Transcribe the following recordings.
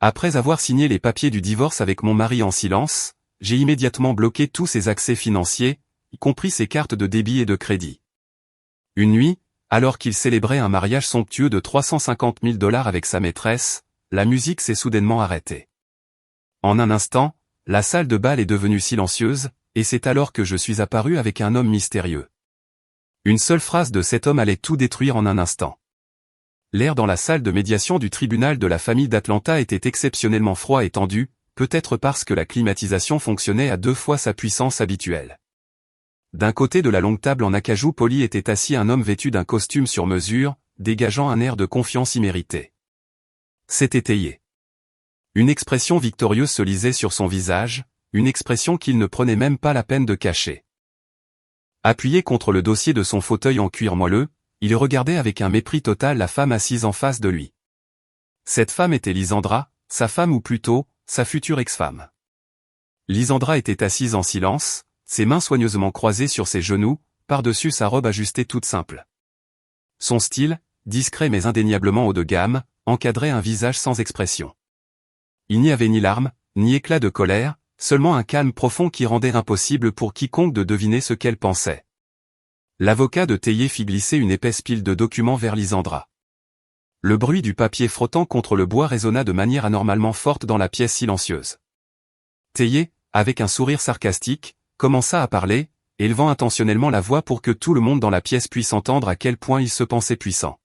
Après avoir signé les papiers du divorce avec mon mari en silence, j'ai immédiatement bloqué tous ses accès financiers, y compris ses cartes de débit et de crédit. Une nuit, alors qu'il célébrait un mariage somptueux de 350 000 $ avec sa maîtresse, la musique s'est soudainement arrêtée. En un instant, la salle de bal est devenue silencieuse, et c'est alors que je suis apparu avec un homme mystérieux. Une seule phrase de cet homme allait tout détruire en un instant. L'air dans la salle de médiation du tribunal de la famille d'Atlanta était exceptionnellement froid et tendu, peut-être parce que la climatisation fonctionnait à 2 fois sa puissance habituelle. D'un côté de la longue table en acajou poli était assis un homme vêtu d'un costume sur mesure, dégageant un air de confiance immérité. C'était Théier. Une expression victorieuse se lisait sur son visage, une expression qu'il ne prenait même pas la peine de cacher. Appuyé contre le dossier de son fauteuil en cuir moelleux, il regardait avec un mépris total la femme assise en face de lui. Cette femme était Lisandra, sa femme ou plutôt, sa future ex-femme. Lisandra était assise en silence, ses mains soigneusement croisées sur ses genoux, par-dessus sa robe ajustée toute simple. Son style, discret mais indéniablement haut de gamme, encadrait un visage sans expression. Il n'y avait ni larmes, ni éclat de colère, seulement un calme profond qui rendait impossible pour quiconque de deviner ce qu'elle pensait. L'avocat de Théier fit glisser une épaisse pile de documents vers Lisandra. Le bruit du papier frottant contre le bois résonna de manière anormalement forte dans la pièce silencieuse. Théier, avec un sourire sarcastique, commença à parler, élevant intentionnellement la voix pour que tout le monde dans la pièce puisse entendre à quel point il se pensait puissant.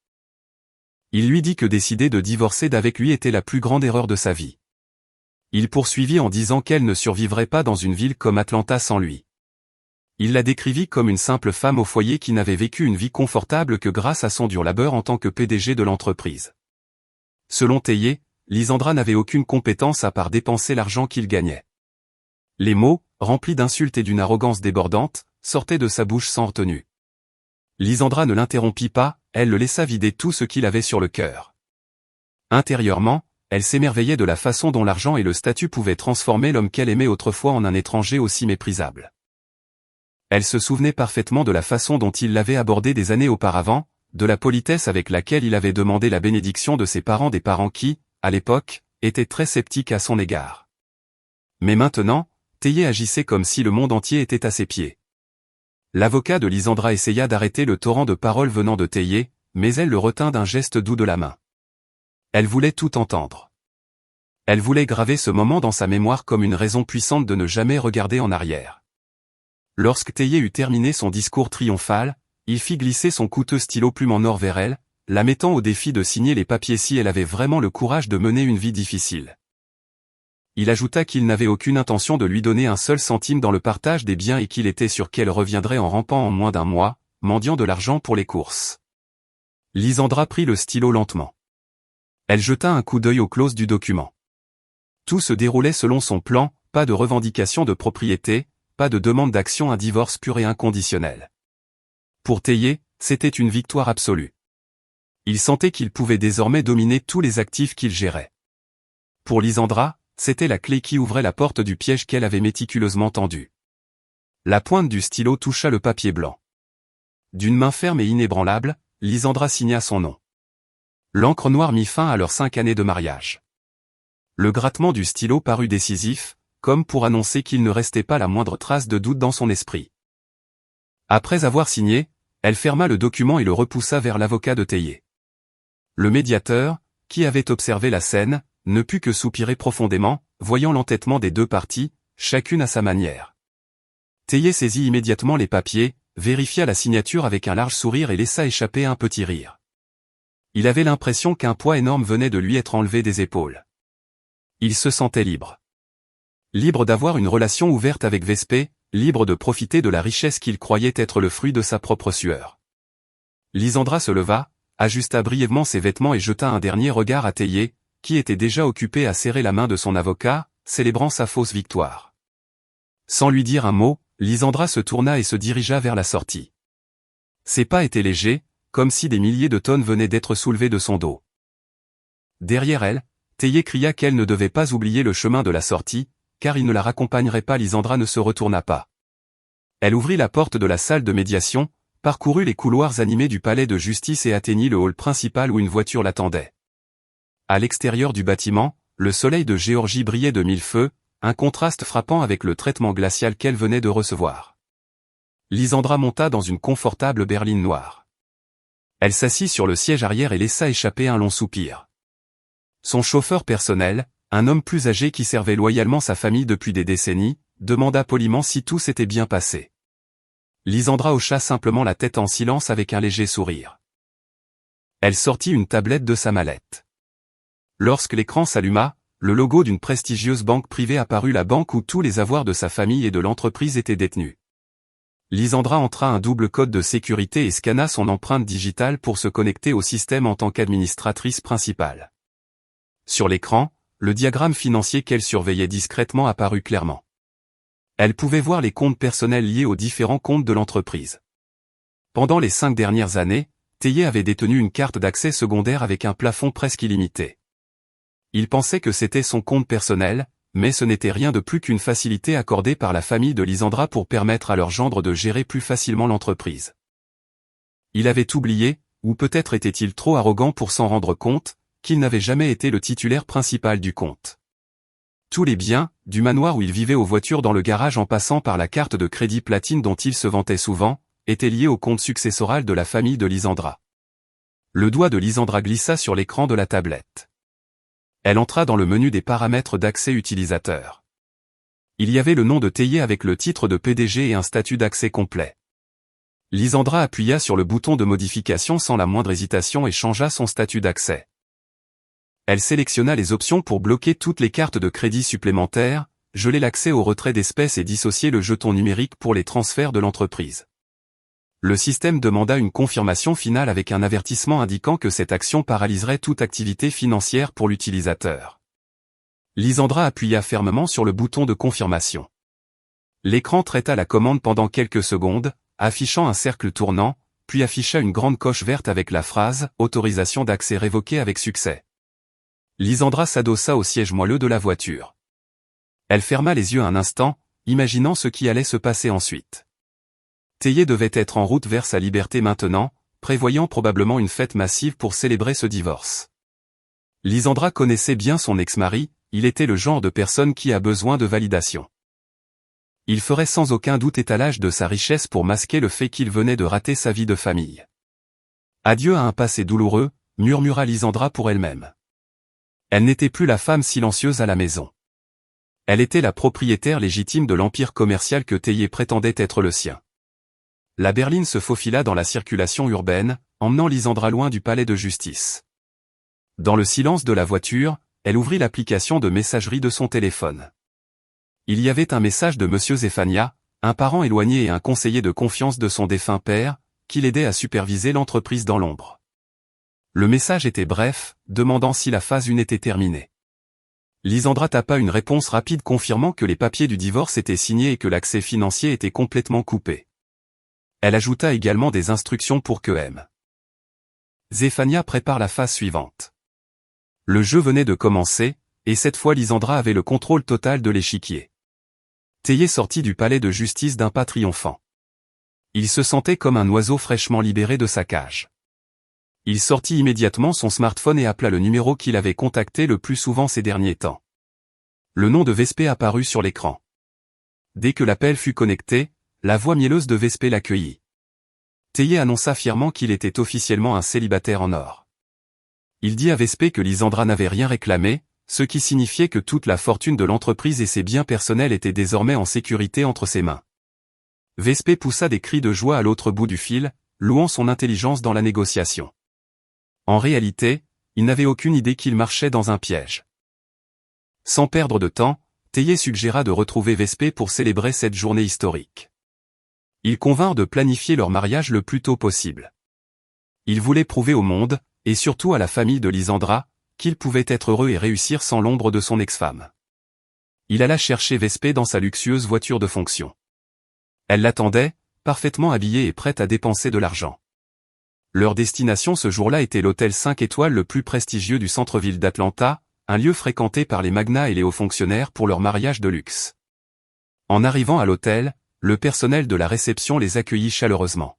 Il lui dit que décider de divorcer d'avec lui était la plus grande erreur de sa vie. Il poursuivit en disant qu'elle ne survivrait pas dans une ville comme Atlanta sans lui. Il la décrivit comme une simple femme au foyer qui n'avait vécu une vie confortable que grâce à son dur labeur en tant que PDG de l'entreprise. Selon Théier, Lisandra n'avait aucune compétence à part dépenser l'argent qu'il gagnait. Les mots, remplis d'insultes et d'une arrogance débordante, sortaient de sa bouche sans retenue. Lisandra ne l'interrompit pas, elle le laissa vider tout ce qu'il avait sur le cœur. Intérieurement, elle s'émerveillait de la façon dont l'argent et le statut pouvaient transformer l'homme qu'elle aimait autrefois en un étranger aussi méprisable. Elle se souvenait parfaitement de la façon dont il l'avait abordé des années auparavant, de la politesse avec laquelle il avait demandé la bénédiction de ses parents, des parents qui, à l'époque, étaient très sceptiques à son égard. Mais maintenant, Théier agissait comme si le monde entier était à ses pieds. L'avocat de Lisandra essaya d'arrêter le torrent de paroles venant de Théier, mais elle le retint d'un geste doux de la main. Elle voulait tout entendre. Elle voulait graver ce moment dans sa mémoire comme une raison puissante de ne jamais regarder en arrière. Lorsque Théier eut terminé son discours triomphal, il fit glisser son coûteux stylo plume en or vers elle, la mettant au défi de signer les papiers si elle avait vraiment le courage de mener une vie difficile. Il ajouta qu'il n'avait aucune intention de lui donner un seul centime dans le partage des biens et qu'il était sûr qu'elle reviendrait en rampant en moins d'un mois, mendiant de l'argent pour les courses. Lisandra prit le stylo lentement. Elle jeta un coup d'œil aux clauses du document. Tout se déroulait selon son plan, pas de revendication de propriété, pas de demande d'action, un divorce pur et inconditionnel. Pour Théier, c'était une victoire absolue. Il sentait qu'il pouvait désormais dominer tous les actifs qu'il gérait. Pour Lisandra, c'était la clé qui ouvrait la porte du piège qu'elle avait méticuleusement tendu. La pointe du stylo toucha le papier blanc. D'une main ferme et inébranlable, Lisandra signa son nom. L'encre noire mit fin à leurs 5 années de mariage. Le grattement du stylo parut décisif, comme pour annoncer qu'il ne restait pas la moindre trace de doute dans son esprit. Après avoir signé, elle ferma le document et le repoussa vers l'avocat de Théier. Le médiateur, qui avait observé la scène, ne put que soupirer profondément, voyant l'entêtement des deux parties, chacune à sa manière. Théier saisit immédiatement les papiers, vérifia la signature avec un large sourire et laissa échapper un petit rire. Il avait l'impression qu'un poids énorme venait de lui être enlevé des épaules. Il se sentait libre. Libre d'avoir une relation ouverte avec Vespé, libre de profiter de la richesse qu'il croyait être le fruit de sa propre sueur. Lisandra se leva, ajusta brièvement ses vêtements et jeta un dernier regard à Théier, qui était déjà occupé à serrer la main de son avocat, célébrant sa fausse victoire. Sans lui dire un mot, Lisandra se tourna et se dirigea vers la sortie. Ses pas étaient légers, comme si des milliers de tonnes venaient d'être soulevées de son dos. Derrière elle, Théier cria qu'elle ne devait pas oublier le chemin de la sortie, car il ne la raccompagnerait pas. Lisandra ne se retourna pas. Elle ouvrit la porte de la salle de médiation, parcourut les couloirs animés du palais de justice et atteignit le hall principal où une voiture l'attendait. À l'extérieur du bâtiment, le soleil de Géorgie brillait de mille feux, un contraste frappant avec le traitement glacial qu'elle venait de recevoir. Lisandra monta dans une confortable berline noire. Elle s'assit sur le siège arrière et laissa échapper un long soupir. Son chauffeur personnel, un homme plus âgé qui servait loyalement sa famille depuis des décennies, demanda poliment si tout s'était bien passé. Lisandra hocha simplement la tête en silence avec un léger sourire. Elle sortit une tablette de sa mallette. Lorsque l'écran s'alluma, le logo d'une prestigieuse banque privée apparut, la banque où tous les avoirs de sa famille et de l'entreprise étaient détenus. Lisandra entra un double code de sécurité et scanna son empreinte digitale pour se connecter au système en tant qu'administratrice principale. Sur l'écran, le diagramme financier qu'elle surveillait discrètement apparut clairement. Elle pouvait voir les comptes personnels liés aux différents comptes de l'entreprise. Pendant les 5 dernières années, Théier avait détenu une carte d'accès secondaire avec un plafond presque illimité. Il pensait que c'était son compte personnel, mais ce n'était rien de plus qu'une facilité accordée par la famille de Lisandra pour permettre à leur gendre de gérer plus facilement l'entreprise. Il avait oublié, ou peut-être était-il trop arrogant pour s'en rendre compte, qu'il n'avait jamais été le titulaire principal du compte. Tous les biens, du manoir où il vivait aux voitures dans le garage en passant par la carte de crédit platine dont il se vantait souvent, étaient liés au compte successoral de la famille de Lisandra. Le doigt de Lisandra glissa sur l'écran de la tablette. Elle entra dans le menu des paramètres d'accès utilisateur. Il y avait le nom de Théier avec le titre de PDG et un statut d'accès complet. Lisandra appuya sur le bouton de modification sans la moindre hésitation et changea son statut d'accès. Elle sélectionna les options pour bloquer toutes les cartes de crédit supplémentaires, geler l'accès au retrait d'espèces et dissocier le jeton numérique pour les transferts de l'entreprise. Le système demanda une confirmation finale avec un avertissement indiquant que cette action paralyserait toute activité financière pour l'utilisateur. Lisandra appuya fermement sur le bouton de confirmation. L'écran traita la commande pendant quelques secondes, affichant un cercle tournant, puis afficha une grande coche verte avec la phrase « Autorisation d'accès révoquée avec succès ». Lisandra s'adossa au siège moelleux de la voiture. Elle ferma les yeux un instant, imaginant ce qui allait se passer ensuite. Théier devait être en route vers sa liberté maintenant, prévoyant probablement une fête massive pour célébrer ce divorce. Lisandra connaissait bien son ex-mari, il était le genre de personne qui a besoin de validation. Il ferait sans aucun doute étalage de sa richesse pour masquer le fait qu'il venait de rater sa vie de famille. Adieu à un passé douloureux, murmura Lisandra pour elle-même. Elle n'était plus la femme silencieuse à la maison. Elle était la propriétaire légitime de l'empire commercial que Théier prétendait être le sien. La berline se faufila dans la circulation urbaine, emmenant Lisandra loin du palais de justice. Dans le silence de la voiture, elle ouvrit l'application de messagerie de son téléphone. Il y avait un message de Monsieur Zéphania, un parent éloigné et un conseiller de confiance de son défunt père, qui l'aidait à superviser l'entreprise dans l'ombre. Le message était bref, demandant si la phase 1 était terminée. Lisandra tapa une réponse rapide confirmant que les papiers du divorce étaient signés et que l'accès financier était complètement coupé. Elle ajouta également des instructions pour que M. Zéphania prépare la phase suivante. Le jeu venait de commencer, et cette fois Lisandra avait le contrôle total de l'échiquier. Théier sortit du palais de justice d'un pas triomphant. Il se sentait comme un oiseau fraîchement libéré de sa cage. Il sortit immédiatement son smartphone et appela le numéro qu'il avait contacté le plus souvent ces derniers temps. Le nom de Vespé apparut sur l'écran. Dès que l'appel fut connecté, la voix mielleuse de Vespé l'accueillit. Théier annonça fièrement qu'il était officiellement un célibataire en or. Il dit à Vespé que Lisandra n'avait rien réclamé, ce qui signifiait que toute la fortune de l'entreprise et ses biens personnels étaient désormais en sécurité entre ses mains. Vespé poussa des cris de joie à l'autre bout du fil, louant son intelligence dans la négociation. En réalité, il n'avait aucune idée qu'il marchait dans un piège. Sans perdre de temps, Théier suggéra de retrouver Vespé pour célébrer cette journée historique. Ils convinrent de planifier leur mariage le plus tôt possible. Ils voulaient prouver au monde, et surtout à la famille de Lisandra, qu'il pouvait être heureux et réussir sans l'ombre de son ex-femme. Il alla chercher Vespé dans sa luxueuse voiture de fonction. Elle l'attendait, parfaitement habillée et prête à dépenser de l'argent. Leur destination ce jour-là était l'hôtel 5 étoiles le plus prestigieux du centre-ville d'Atlanta, un lieu fréquenté par les magnats et les hauts fonctionnaires pour leur mariage de luxe. En arrivant à l'hôtel, le personnel de la réception les accueillit chaleureusement.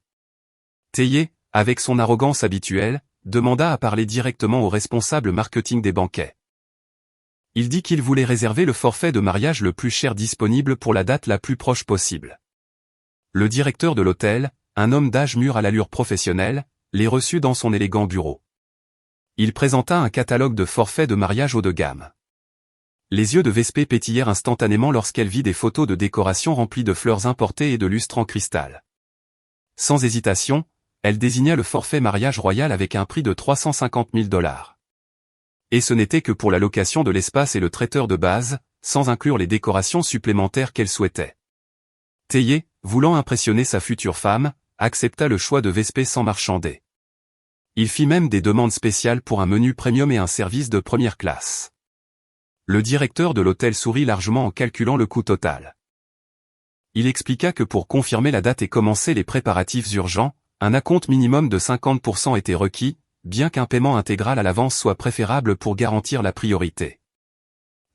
Théier, avec son arrogance habituelle, demanda à parler directement au responsable marketing des banquets. Il dit qu'il voulait réserver le forfait de mariage le plus cher disponible pour la date la plus proche possible. Le directeur de l'hôtel, un homme d'âge mûr à l'allure professionnelle, les reçut dans son élégant bureau. Il présenta un catalogue de forfaits de mariage haut de gamme. Les yeux de Vespé pétillèrent instantanément lorsqu'elle vit des photos de décoration remplies de fleurs importées et de lustres en cristal. Sans hésitation, elle désigna le forfait mariage royal avec un prix de 350 000 $. Et ce n'était que pour la location de l'espace et le traiteur de base, sans inclure les décorations supplémentaires qu'elle souhaitait. Théier, voulant impressionner sa future femme, accepta le choix de Vespé sans marchander. Il fit même des demandes spéciales pour un menu premium et un service de première classe. Le directeur de l'hôtel sourit largement en calculant le coût total. Il expliqua que pour confirmer la date et commencer les préparatifs urgents, un acompte minimum de 50% était requis, bien qu'un paiement intégral à l'avance soit préférable pour garantir la priorité.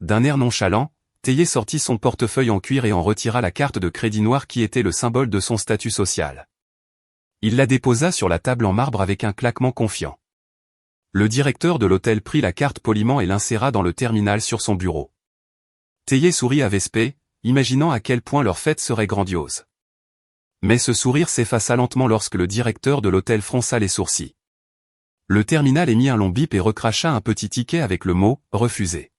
D'un air nonchalant, Théier sortit son portefeuille en cuir et en retira la carte de crédit noire qui était le symbole de son statut social. Il la déposa sur la table en marbre avec un claquement confiant. Le directeur de l'hôtel prit la carte poliment et l'inséra dans le terminal sur son bureau. Théier sourit à Vespé, imaginant à quel point leur fête serait grandiose. Mais ce sourire s'effaça lentement lorsque le directeur de l'hôtel fronça les sourcils. Le terminal émit un long bip et recracha un petit ticket avec le mot « refusé ».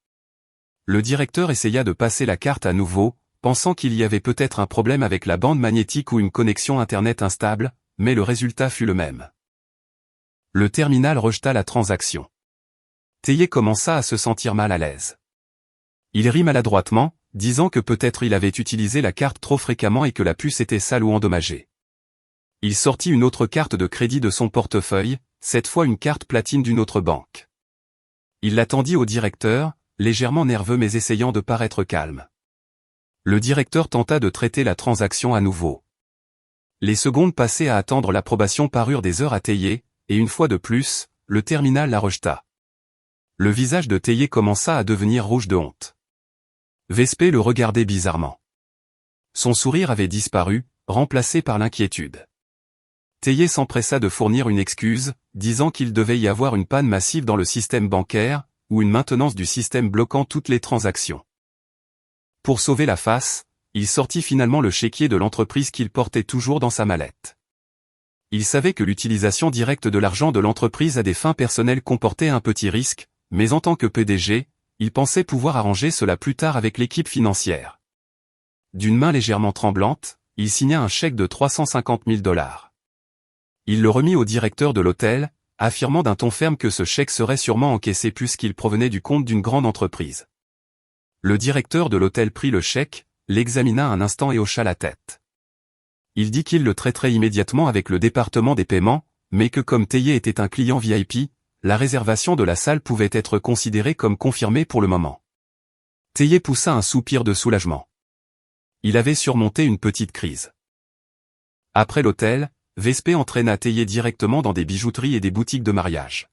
Le directeur essaya de passer la carte à nouveau, pensant qu'il y avait peut-être un problème avec la bande magnétique ou une connexion Internet instable, mais le résultat fut le même. Le terminal rejeta la transaction. Théier commença à se sentir mal à l'aise. Il rit maladroitement, disant que peut-être il avait utilisé la carte trop fréquemment et que la puce était sale ou endommagée. Il sortit une autre carte de crédit de son portefeuille, cette fois une carte platine d'une autre banque. Il la tendit au directeur, légèrement nerveux mais essayant de paraître calme. Le directeur tenta de traiter la transaction à nouveau. Les secondes passées à attendre l'approbation parurent des heures à Théier, et une fois de plus, le terminal la rejeta. Le visage de Théier commença à devenir rouge de honte. Vespé le regardait bizarrement. Son sourire avait disparu, remplacé par l'inquiétude. Théier s'empressa de fournir une excuse, disant qu'il devait y avoir une panne massive dans le système bancaire, ou une maintenance du système bloquant toutes les transactions. Pour sauver la face, il sortit finalement le chéquier de l'entreprise qu'il portait toujours dans sa mallette. Il savait que l'utilisation directe de l'argent de l'entreprise à des fins personnelles comportait un petit risque, mais en tant que PDG, il pensait pouvoir arranger cela plus tard avec l'équipe financière. D'une main légèrement tremblante, il signa un chèque de 350 000 $. Il le remit au directeur de l'hôtel, affirmant d'un ton ferme que ce chèque serait sûrement encaissé puisqu'il provenait du compte d'une grande entreprise. Le directeur de l'hôtel prit le chèque, l'examina un instant et hocha la tête. Il dit qu'il le traiterait immédiatement avec le département des paiements, mais que comme Théier était un client VIP, la réservation de la salle pouvait être considérée comme confirmée pour le moment. Théier poussa un soupir de soulagement. Il avait surmonté une petite crise. Après l'hôtel, Vespé entraîna Théier directement dans des bijouteries et des boutiques de mariage.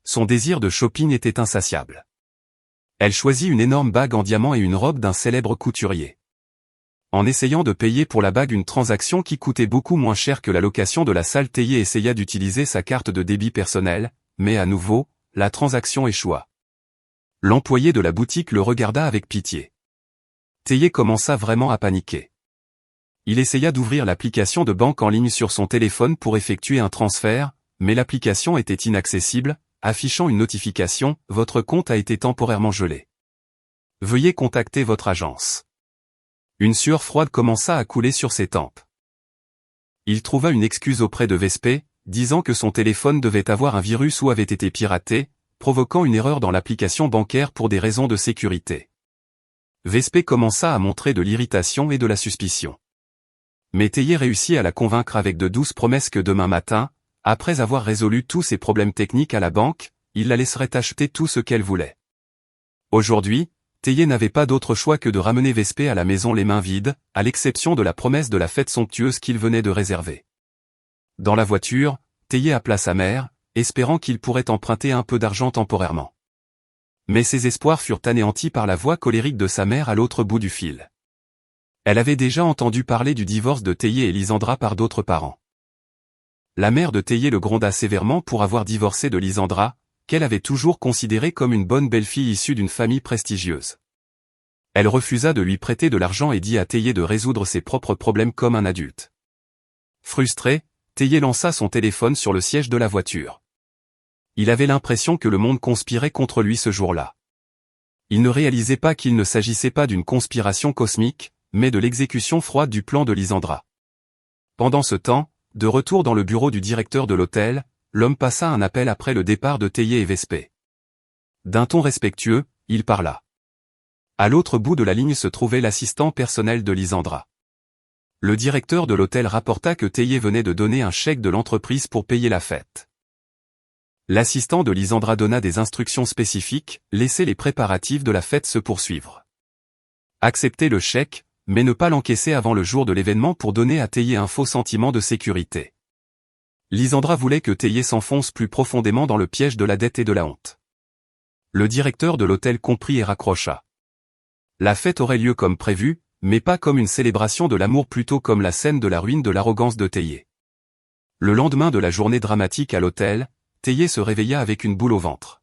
Son désir de shopping était insatiable. Elle choisit une énorme bague en diamant et une robe d'un célèbre couturier. En essayant de payer pour la bague une transaction qui coûtait beaucoup moins cher que la location de la salle, Théier essaya d'utiliser sa carte de débit personnelle, mais à nouveau, la transaction échoua. L'employé de la boutique le regarda avec pitié. Théier commença vraiment à paniquer. Il essaya d'ouvrir l'application de banque en ligne sur son téléphone pour effectuer un transfert, mais l'application était inaccessible, affichant une notification « Votre compte a été temporairement gelé. Veuillez contacter votre agence ». Une sueur froide commença à couler sur ses tempes. Il trouva une excuse auprès de Vespé, disant que son téléphone devait avoir un virus ou avait été piraté, provoquant une erreur dans l'application bancaire pour des raisons de sécurité. Vespé commença à montrer de l'irritation et de la suspicion. Mais Théier réussit à la convaincre avec de douces promesses que demain matin, après avoir résolu tous ses problèmes techniques à la banque, il la laisserait acheter tout ce qu'elle voulait. Aujourd'hui, Théier n'avait pas d'autre choix que de ramener Vespé à la maison les mains vides, à l'exception de la promesse de la fête somptueuse qu'il venait de réserver. Dans la voiture, Théier appela sa mère, espérant qu'il pourrait emprunter un peu d'argent temporairement. Mais ses espoirs furent anéantis par la voix colérique de sa mère à l'autre bout du fil. Elle avait déjà entendu parler du divorce de Théier et Lisandra par d'autres parents. La mère de Théier le gronda sévèrement pour avoir divorcé de Lisandra, qu'elle avait toujours considérée comme une bonne belle-fille issue d'une famille prestigieuse. Elle refusa de lui prêter de l'argent et dit à Théier de résoudre ses propres problèmes comme un adulte. Frustré, Théier lança son téléphone sur le siège de la voiture. Il avait l'impression que le monde conspirait contre lui ce jour-là. Il ne réalisait pas qu'il ne s'agissait pas d'une conspiration cosmique, mais de l'exécution froide du plan de Lysandra. Pendant ce temps, de retour dans le bureau du directeur de l'hôtel, l'homme passa un appel après le départ de Théier et Vespey. D'un ton respectueux, il parla. À l'autre bout de la ligne se trouvait l'assistant personnel de Lysandra. Le directeur de l'hôtel rapporta que Théier venait de donner un chèque de l'entreprise pour payer la fête. L'assistant de Lysandra donna des instructions spécifiques, laisser les préparatifs de la fête se poursuivre. Accepter le chèque, mais ne pas l'encaisser avant le jour de l'événement pour donner à Théier un faux sentiment de sécurité. Lysandra voulait que Théier s'enfonce plus profondément dans le piège de la dette et de la honte. Le directeur de l'hôtel comprit et raccrocha. La fête aurait lieu comme prévu, mais pas comme une célébration de l'amour, plutôt comme la scène de la ruine de l'arrogance de Théier. Le lendemain de la journée dramatique à l'hôtel, Théier se réveilla avec une boule au ventre.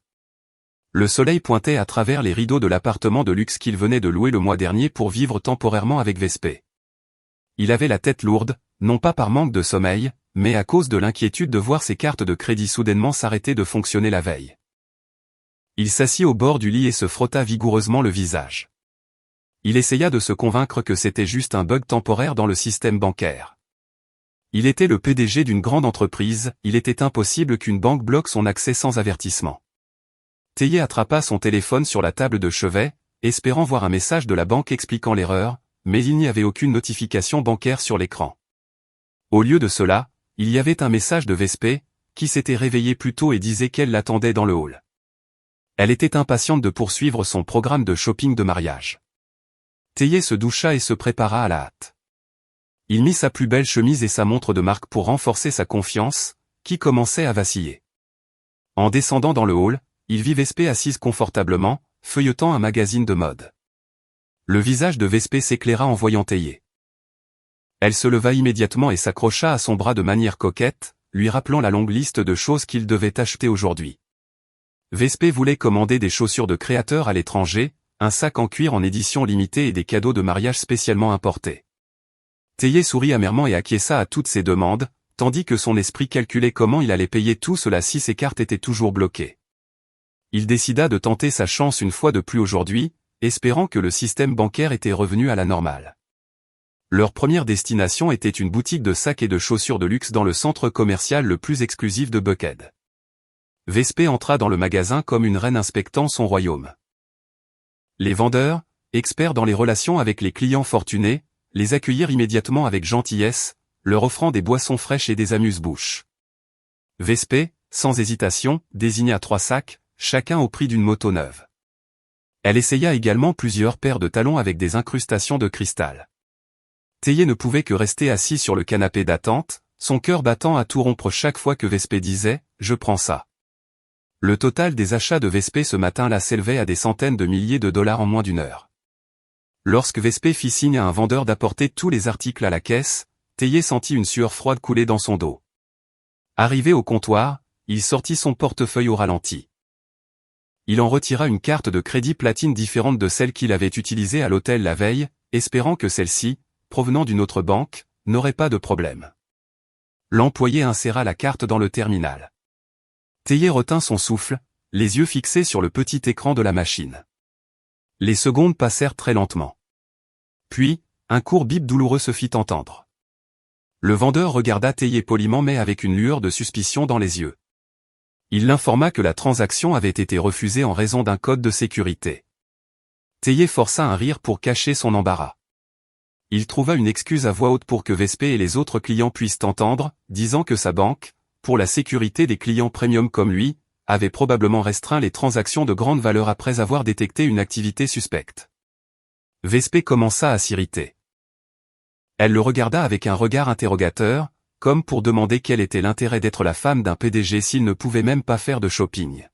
Le soleil pointait à travers les rideaux de l'appartement de luxe qu'il venait de louer le mois dernier pour vivre temporairement avec Vespey. Il avait la tête lourde, non pas par manque de sommeil, mais à cause de l'inquiétude de voir ses cartes de crédit soudainement s'arrêter de fonctionner la veille. Il s'assit au bord du lit et se frotta vigoureusement le visage. Il essaya de se convaincre que c'était juste un bug temporaire dans le système bancaire. Il était le PDG d'une grande entreprise, il était impossible qu'une banque bloque son accès sans avertissement. Théier attrapa son téléphone sur la table de chevet, espérant voir un message de la banque expliquant l'erreur, mais il n'y avait aucune notification bancaire sur l'écran. Au lieu de cela, il y avait un message de Vespey, qui s'était réveillée plus tôt et disait qu'elle l'attendait dans le hall. Elle était impatiente de poursuivre son programme de shopping de mariage. Théier se doucha et se prépara à la hâte. Il mit sa plus belle chemise et sa montre de marque pour renforcer sa confiance, qui commençait à vaciller. En descendant dans le hall, il vit Vespey assise confortablement, feuilletant un magazine de mode. Le visage de Vespey s'éclaira en voyant Théier. Elle se leva immédiatement et s'accrocha à son bras de manière coquette, lui rappelant la longue liste de choses qu'il devait acheter aujourd'hui. Vespey voulait commander des chaussures de créateur à l'étranger, un sac en cuir en édition limitée et des cadeaux de mariage spécialement importés. Théier sourit amèrement et acquiesça à toutes ces demandes, tandis que son esprit calculait comment il allait payer tout cela si ses cartes étaient toujours bloquées. Il décida de tenter sa chance une fois de plus aujourd'hui, espérant que le système bancaire était revenu à la normale. Leur première destination était une boutique de sacs et de chaussures de luxe dans le centre commercial le plus exclusif de Buckhead. Vespey entra dans le magasin comme une reine inspectant son royaume. Les vendeurs, experts dans les relations avec les clients fortunés, les accueillirent immédiatement avec gentillesse, leur offrant des boissons fraîches et des amuse-bouches. Vespey, sans hésitation, désigna 3 sacs, chacun au prix d'une moto neuve. Elle essaya également plusieurs paires de talons avec des incrustations de cristal. Théier ne pouvait que rester assis sur le canapé d'attente, son cœur battant à tout rompre chaque fois que Vespey disait « Je prends ça ». Le total des achats de Vespey ce matin-là s'élevait à des centaines de milliers de dollars en moins d'une heure. Lorsque Vespey fit signe à un vendeur d'apporter tous les articles à la caisse, Théier sentit une sueur froide couler dans son dos. Arrivé au comptoir, il sortit son portefeuille au ralenti. Il en retira une carte de crédit platine différente de celle qu'il avait utilisée à l'hôtel la veille, espérant que celle-ci, provenant d'une autre banque, n'aurait pas de problème. L'employé inséra la carte dans le terminal. Théier retint son souffle, les yeux fixés sur le petit écran de la machine. Les secondes passèrent très lentement. Puis, un court bip douloureux se fit entendre. Le vendeur regarda Théier poliment mais avec une lueur de suspicion dans les yeux. Il l'informa que la transaction avait été refusée en raison d'un code de sécurité. Théier força un rire pour cacher son embarras. Il trouva une excuse à voix haute pour que Vespey et les autres clients puissent entendre, disant que sa banque, pour la sécurité des clients premium comme lui, avait probablement restreint les transactions de grande valeur après avoir détecté une activité suspecte. Vespey commença à s'irriter. Elle le regarda avec un regard interrogateur, comme pour demander quel était l'intérêt d'être la femme d'un PDG s'il ne pouvait même pas faire de shopping.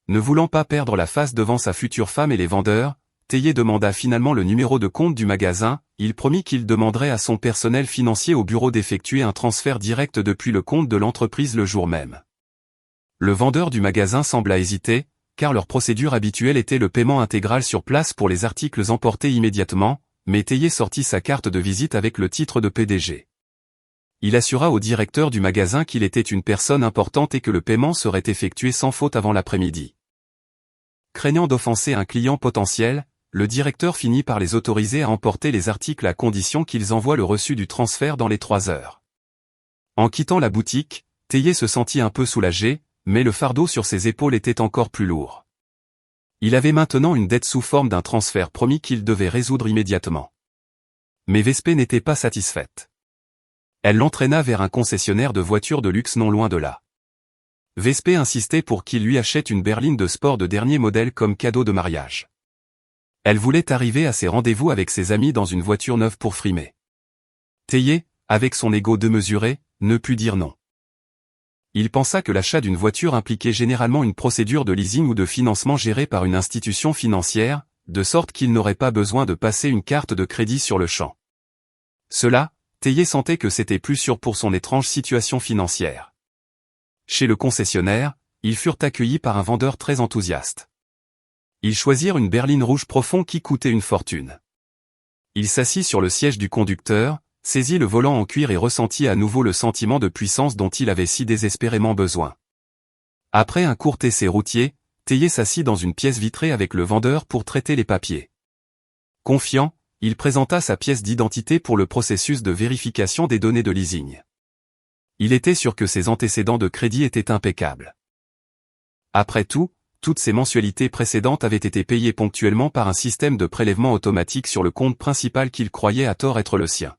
Ne voulant pas perdre la face devant sa future femme et les vendeurs, Théier demanda finalement le numéro de compte du magasin, il promit qu'il demanderait à son personnel financier au bureau d'effectuer un transfert direct depuis le compte de l'entreprise le jour même. Le vendeur du magasin sembla hésiter, car leur procédure habituelle était le paiement intégral sur place pour les articles emportés immédiatement, mais Théier sortit sa carte de visite avec le titre de PDG. Il assura au directeur du magasin qu'il était une personne importante et que le paiement serait effectué sans faute avant l'après-midi. Craignant d'offenser un client potentiel, le directeur finit par les autoriser à emporter les articles à condition qu'ils envoient le reçu du transfert dans les 3 heures. En quittant la boutique, Théier se sentit un peu soulagé, mais le fardeau sur ses épaules était encore plus lourd. Il avait maintenant une dette sous forme d'un transfert promis qu'il devait résoudre immédiatement. Mais Vespé n'était pas satisfaite. Elle l'entraîna vers un concessionnaire de voitures de luxe non loin de là. Vespé insistait pour qu'il lui achète une berline de sport de dernier modèle comme cadeau de mariage. Elle voulait arriver à ses rendez-vous avec ses amis dans une voiture neuve pour frimer. Théier, avec son ego démesuré, ne put dire non. Il pensa que l'achat d'une voiture impliquait généralement une procédure de leasing ou de financement gérée par une institution financière, de sorte qu'il n'aurait pas besoin de passer une carte de crédit sur le champ. Cela, Théier sentait que c'était plus sûr pour son étrange situation financière. Chez le concessionnaire, ils furent accueillis par un vendeur très enthousiaste. Ils choisirent une berline rouge profond qui coûtait une fortune. Il s'assit sur le siège du conducteur, saisit le volant en cuir et ressentit à nouveau le sentiment de puissance dont il avait si désespérément besoin. Après un court essai routier, Théier s'assit dans une pièce vitrée avec le vendeur pour traiter les papiers. Confiant, il présenta sa pièce d'identité pour le processus de vérification des données de leasing. Il était sûr que ses antécédents de crédit étaient impeccables. Après tout, toutes ses mensualités précédentes avaient été payées ponctuellement par un système de prélèvement automatique sur le compte principal qu'il croyait à tort être le sien.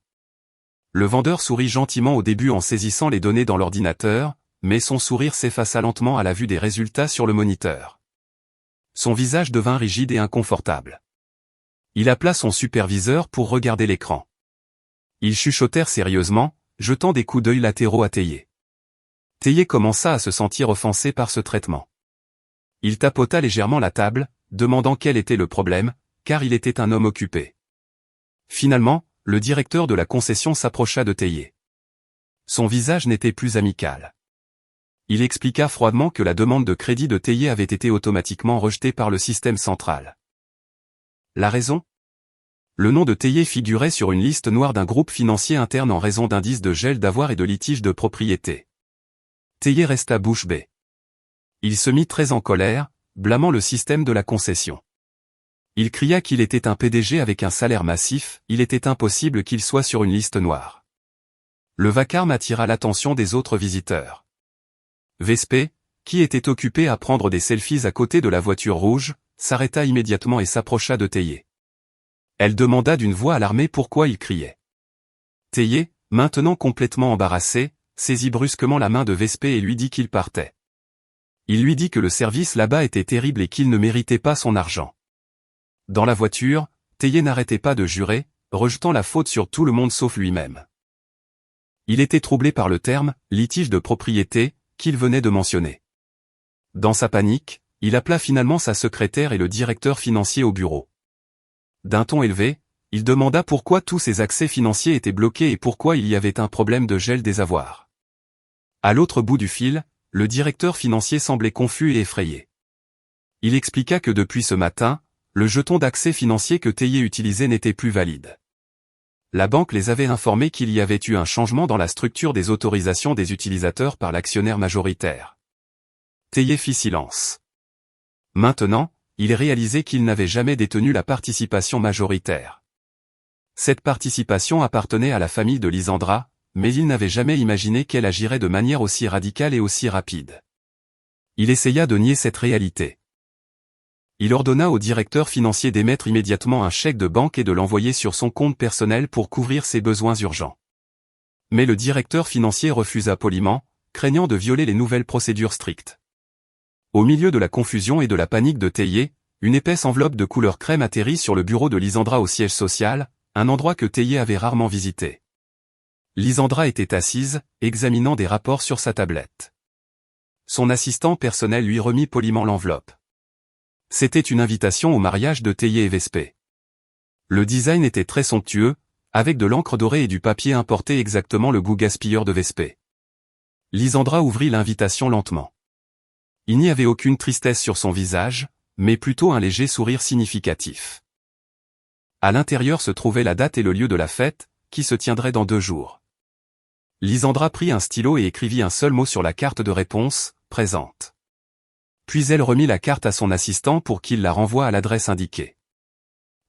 Le vendeur sourit gentiment au début en saisissant les données dans l'ordinateur, mais son sourire s'effaça lentement à la vue des résultats sur le moniteur. Son visage devint rigide et inconfortable. Il appela son superviseur pour regarder l'écran. Ils chuchotèrent sérieusement, jetant des coups d'œil latéraux à Théier. Théier commença à se sentir offensé par ce traitement. Il tapota légèrement la table, demandant quel était le problème, car il était un homme occupé. Finalement, le directeur de la concession s'approcha de Théier. Son visage n'était plus amical. Il expliqua froidement que la demande de crédit de Théier avait été automatiquement rejetée par le système central. La raison ? Le nom de Théier figurait sur une liste noire d'un groupe financier interne en raison d'indices de gel d'avoir et de litiges de propriété. Théier resta bouche bée. Il se mit très en colère, blâmant le système de la concession. Il cria qu'il était un PDG avec un salaire massif, il était impossible qu'il soit sur une liste noire. Le vacarme attira l'attention des autres visiteurs. Vespé, qui était occupé à prendre des selfies à côté de la voiture rouge, s'arrêta immédiatement et s'approcha de Théier. Elle demanda d'une voix alarmée pourquoi il criait. Théier, maintenant complètement embarrassé, saisit brusquement la main de Vespé et lui dit qu'il partait. Il lui dit que le service là-bas était terrible et qu'il ne méritait pas son argent. Dans la voiture, Théier n'arrêtait pas de jurer, rejetant la faute sur tout le monde sauf lui-même. Il était troublé par le terme « litige de propriété » qu'il venait de mentionner. Dans sa panique, il appela finalement sa secrétaire et le directeur financier au bureau. D'un ton élevé, il demanda pourquoi tous ses accès financiers étaient bloqués et pourquoi il y avait un problème de gel des avoirs. À l'autre bout du fil, le directeur financier semblait confus et effrayé. Il expliqua que depuis ce matin, le jeton d'accès financier que Théier utilisait n'était plus valide. La banque les avait informés qu'il y avait eu un changement dans la structure des autorisations des utilisateurs par l'actionnaire majoritaire. Théier fit silence. Maintenant, il réalisait qu'il n'avait jamais détenu la participation majoritaire. Cette participation appartenait à la famille de Lisandra, mais il n'avait jamais imaginé qu'elle agirait de manière aussi radicale et aussi rapide. Il essaya de nier cette réalité. Il ordonna au directeur financier d'émettre immédiatement un chèque de banque et de l'envoyer sur son compte personnel pour couvrir ses besoins urgents. Mais le directeur financier refusa poliment, craignant de violer les nouvelles procédures strictes. Au milieu de la confusion et de la panique de Théier, une épaisse enveloppe de couleur crème atterrit sur le bureau de Lisandra au siège social, un endroit que Théier avait rarement visité. Lisandra était assise, examinant des rapports sur sa tablette. Son assistant personnel lui remit poliment l'enveloppe. C'était une invitation au mariage de Théier et Vespé. Le design était très somptueux, avec de l'encre dorée et du papier importé exactement le goût gaspilleur de Vespé. Lisandra ouvrit l'invitation lentement. Il n'y avait aucune tristesse sur son visage, mais plutôt un léger sourire significatif. À l'intérieur se trouvait la date et le lieu de la fête, qui se tiendrait dans 2 jours. Lysandra prit un stylo et écrivit un seul mot sur la carte de réponse, « Présente ». Puis elle remit la carte à son assistant pour qu'il la renvoie à l'adresse indiquée.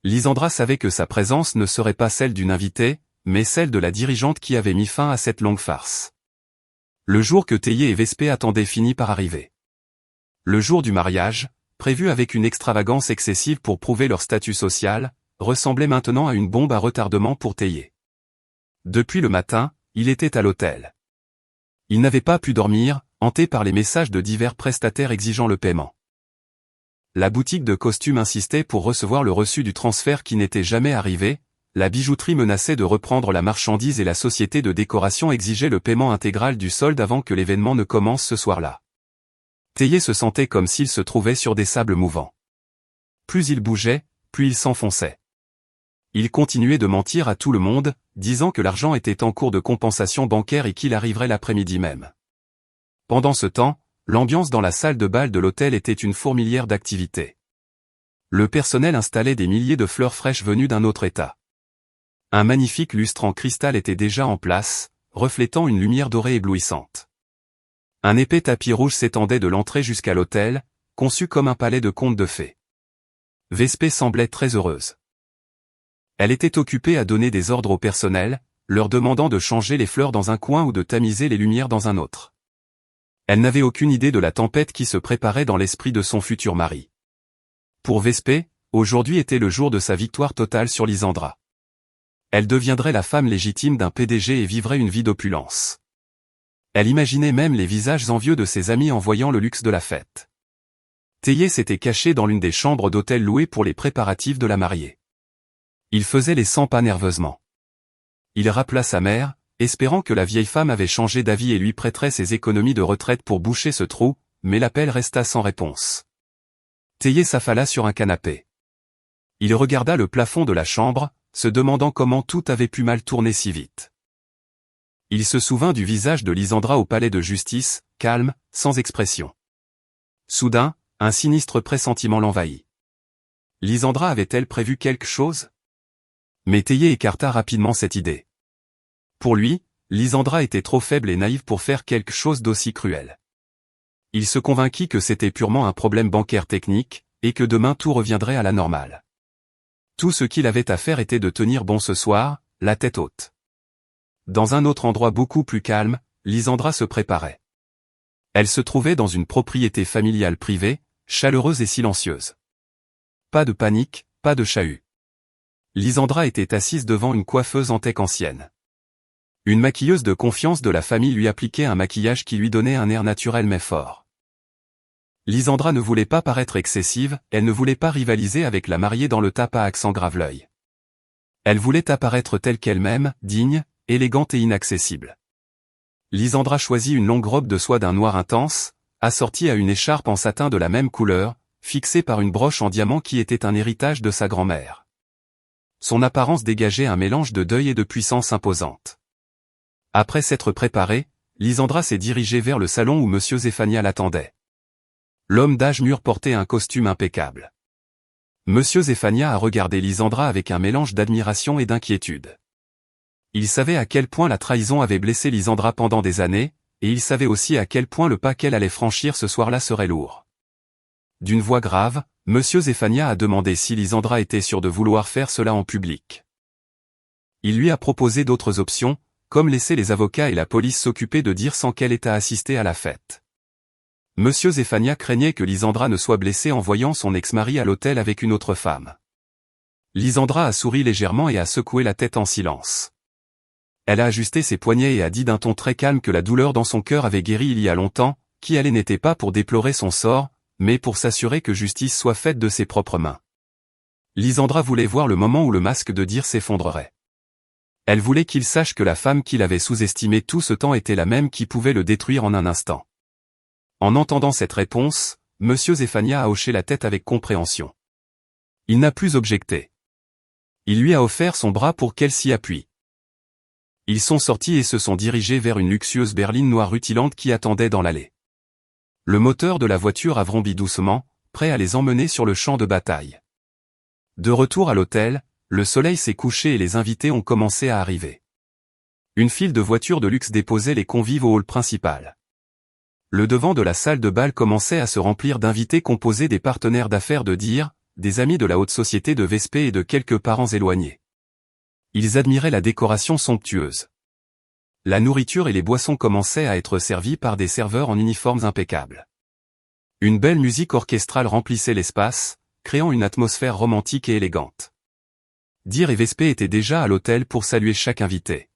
Lysandra savait que sa présence ne serait pas celle d'une invitée, mais celle de la dirigeante qui avait mis fin à cette longue farce. Le jour que Théier et Vespé attendaient finit par arriver. Le jour du mariage, prévu avec une extravagance excessive pour prouver leur statut social, ressemblait maintenant à une bombe à retardement pour Théier. Depuis le matin, il était à l'hôtel. Il n'avait pas pu dormir, hanté par les messages de divers prestataires exigeant le paiement. La boutique de costumes insistait pour recevoir le reçu du transfert qui n'était jamais arrivé, la bijouterie menaçait de reprendre la marchandise et la société de décoration exigeait le paiement intégral du solde avant que l'événement ne commence ce soir-là. Théier se sentait comme s'il se trouvait sur des sables mouvants. Plus il bougeait, plus il s'enfonçait. Il continuait de mentir à tout le monde, disant que l'argent était en cours de compensation bancaire et qu'il arriverait l'après-midi même. Pendant ce temps, l'ambiance dans la salle de bal de l'hôtel était une fourmilière d'activités. Le personnel installait des milliers de fleurs fraîches venues d'un autre état. Un magnifique lustre en cristal était déjà en place, reflétant une lumière dorée éblouissante. Un épais tapis rouge s'étendait de l'entrée jusqu'à l'hôtel, conçu comme un palais de contes de fées. Vespé semblait très heureuse. Elle était occupée à donner des ordres au personnel, leur demandant de changer les fleurs dans un coin ou de tamiser les lumières dans un autre. Elle n'avait aucune idée de la tempête qui se préparait dans l'esprit de son futur mari. Pour Vespé, aujourd'hui était le jour de sa victoire totale sur Lysandra. Elle deviendrait la femme légitime d'un PDG et vivrait une vie d'opulence. Elle imaginait même les visages envieux de ses amis en voyant le luxe de la fête. Théier s'était caché dans l'une des chambres d'hôtel louées pour les préparatifs de la mariée. Il faisait les 100 pas nerveusement. Il rappela sa mère, espérant que la vieille femme avait changé d'avis et lui prêterait ses économies de retraite pour boucher ce trou, mais l'appel resta sans réponse. Théier s'affala sur un canapé. Il regarda le plafond de la chambre, se demandant comment tout avait pu mal tourner si vite. Il se souvint du visage de Lysandra au palais de justice, calme, sans expression. Soudain, un sinistre pressentiment l'envahit. Lysandra avait-elle prévu quelque chose? Mais Théier écarta rapidement cette idée. Pour lui, Lysandra était trop faible et naïve pour faire quelque chose d'aussi cruel. Il se convainquit que c'était purement un problème bancaire technique, et que demain tout reviendrait à la normale. Tout ce qu'il avait à faire était de tenir bon ce soir, la tête haute. Dans un autre endroit beaucoup plus calme, Lysandra se préparait. Elle se trouvait dans une propriété familiale privée, chaleureuse et silencieuse. Pas de panique, pas de chahut. Lysandra était assise devant une coiffeuse en teck ancienne. Une maquilleuse de confiance de la famille lui appliquait un maquillage qui lui donnait un air naturel mais fort. Lysandra ne voulait pas paraître excessive, elle ne voulait pas rivaliser avec la mariée dans le tape à accent grave-l'œil. Elle voulait apparaître telle qu'elle-même, digne, élégante et inaccessible. Lysandra choisit une longue robe de soie d'un noir intense, assortie à une écharpe en satin de la même couleur, fixée par une broche en diamant qui était un héritage de sa grand-mère. Son apparence dégageait un mélange de deuil et de puissance imposante. Après s'être préparée, Lysandra s'est dirigée vers le salon où Monsieur Zéphania l'attendait. L'homme d'âge mûr portait un costume impeccable. Monsieur Zéphania a regardé Lysandra avec un mélange d'admiration et d'inquiétude. Il savait à quel point la trahison avait blessé Lysandra pendant des années, et il savait aussi à quel point le pas qu'elle allait franchir ce soir-là serait lourd. D'une voix grave, Monsieur Zéphania a demandé si Lysandra était sûre de vouloir faire cela en public. Il lui a proposé d'autres options, comme laisser les avocats et la police s'occuper de dire sans quel état assister à la fête. Monsieur Zéphania craignait que Lysandra ne soit blessée en voyant son ex-mari à l'hôtel avec une autre femme. Lysandra a souri légèrement et a secoué la tête en silence. Elle a ajusté ses poignets et a dit d'un ton très calme que la douleur dans son cœur avait guéri il y a longtemps, qu'y aller n'était pas pour déplorer son sort, mais pour s'assurer que justice soit faite de ses propres mains. Lysandra voulait voir le moment où le masque de dire s'effondrerait. Elle voulait qu'il sache que la femme qu'il avait sous-estimée tout ce temps était la même qui pouvait le détruire en un instant. En entendant cette réponse, Monsieur Zéphania a hoché la tête avec compréhension. Il n'a plus objecté. Il lui a offert son bras pour qu'elle s'y appuie. Ils sont sortis et se sont dirigés vers une luxueuse berline noire rutilante qui attendait dans l'allée. Le moteur de la voiture a vrombit doucement, prêt à les emmener sur le champ de bataille. De retour à l'hôtel, le soleil s'est couché et les invités ont commencé à arriver. Une file de voitures de luxe déposait les convives au hall principal. Le devant de la salle de bal commençait à se remplir d'invités composés des partenaires d'affaires de Dire, des amis de la haute société de Vespey et de quelques parents éloignés. Ils admiraient la décoration somptueuse. La nourriture et les boissons commençaient à être servies par des serveurs en uniformes impeccables. Une belle musique orchestrale remplissait l'espace, créant une atmosphère romantique et élégante. Dire et Vespey étaient déjà à l'hôtel pour saluer chaque invité.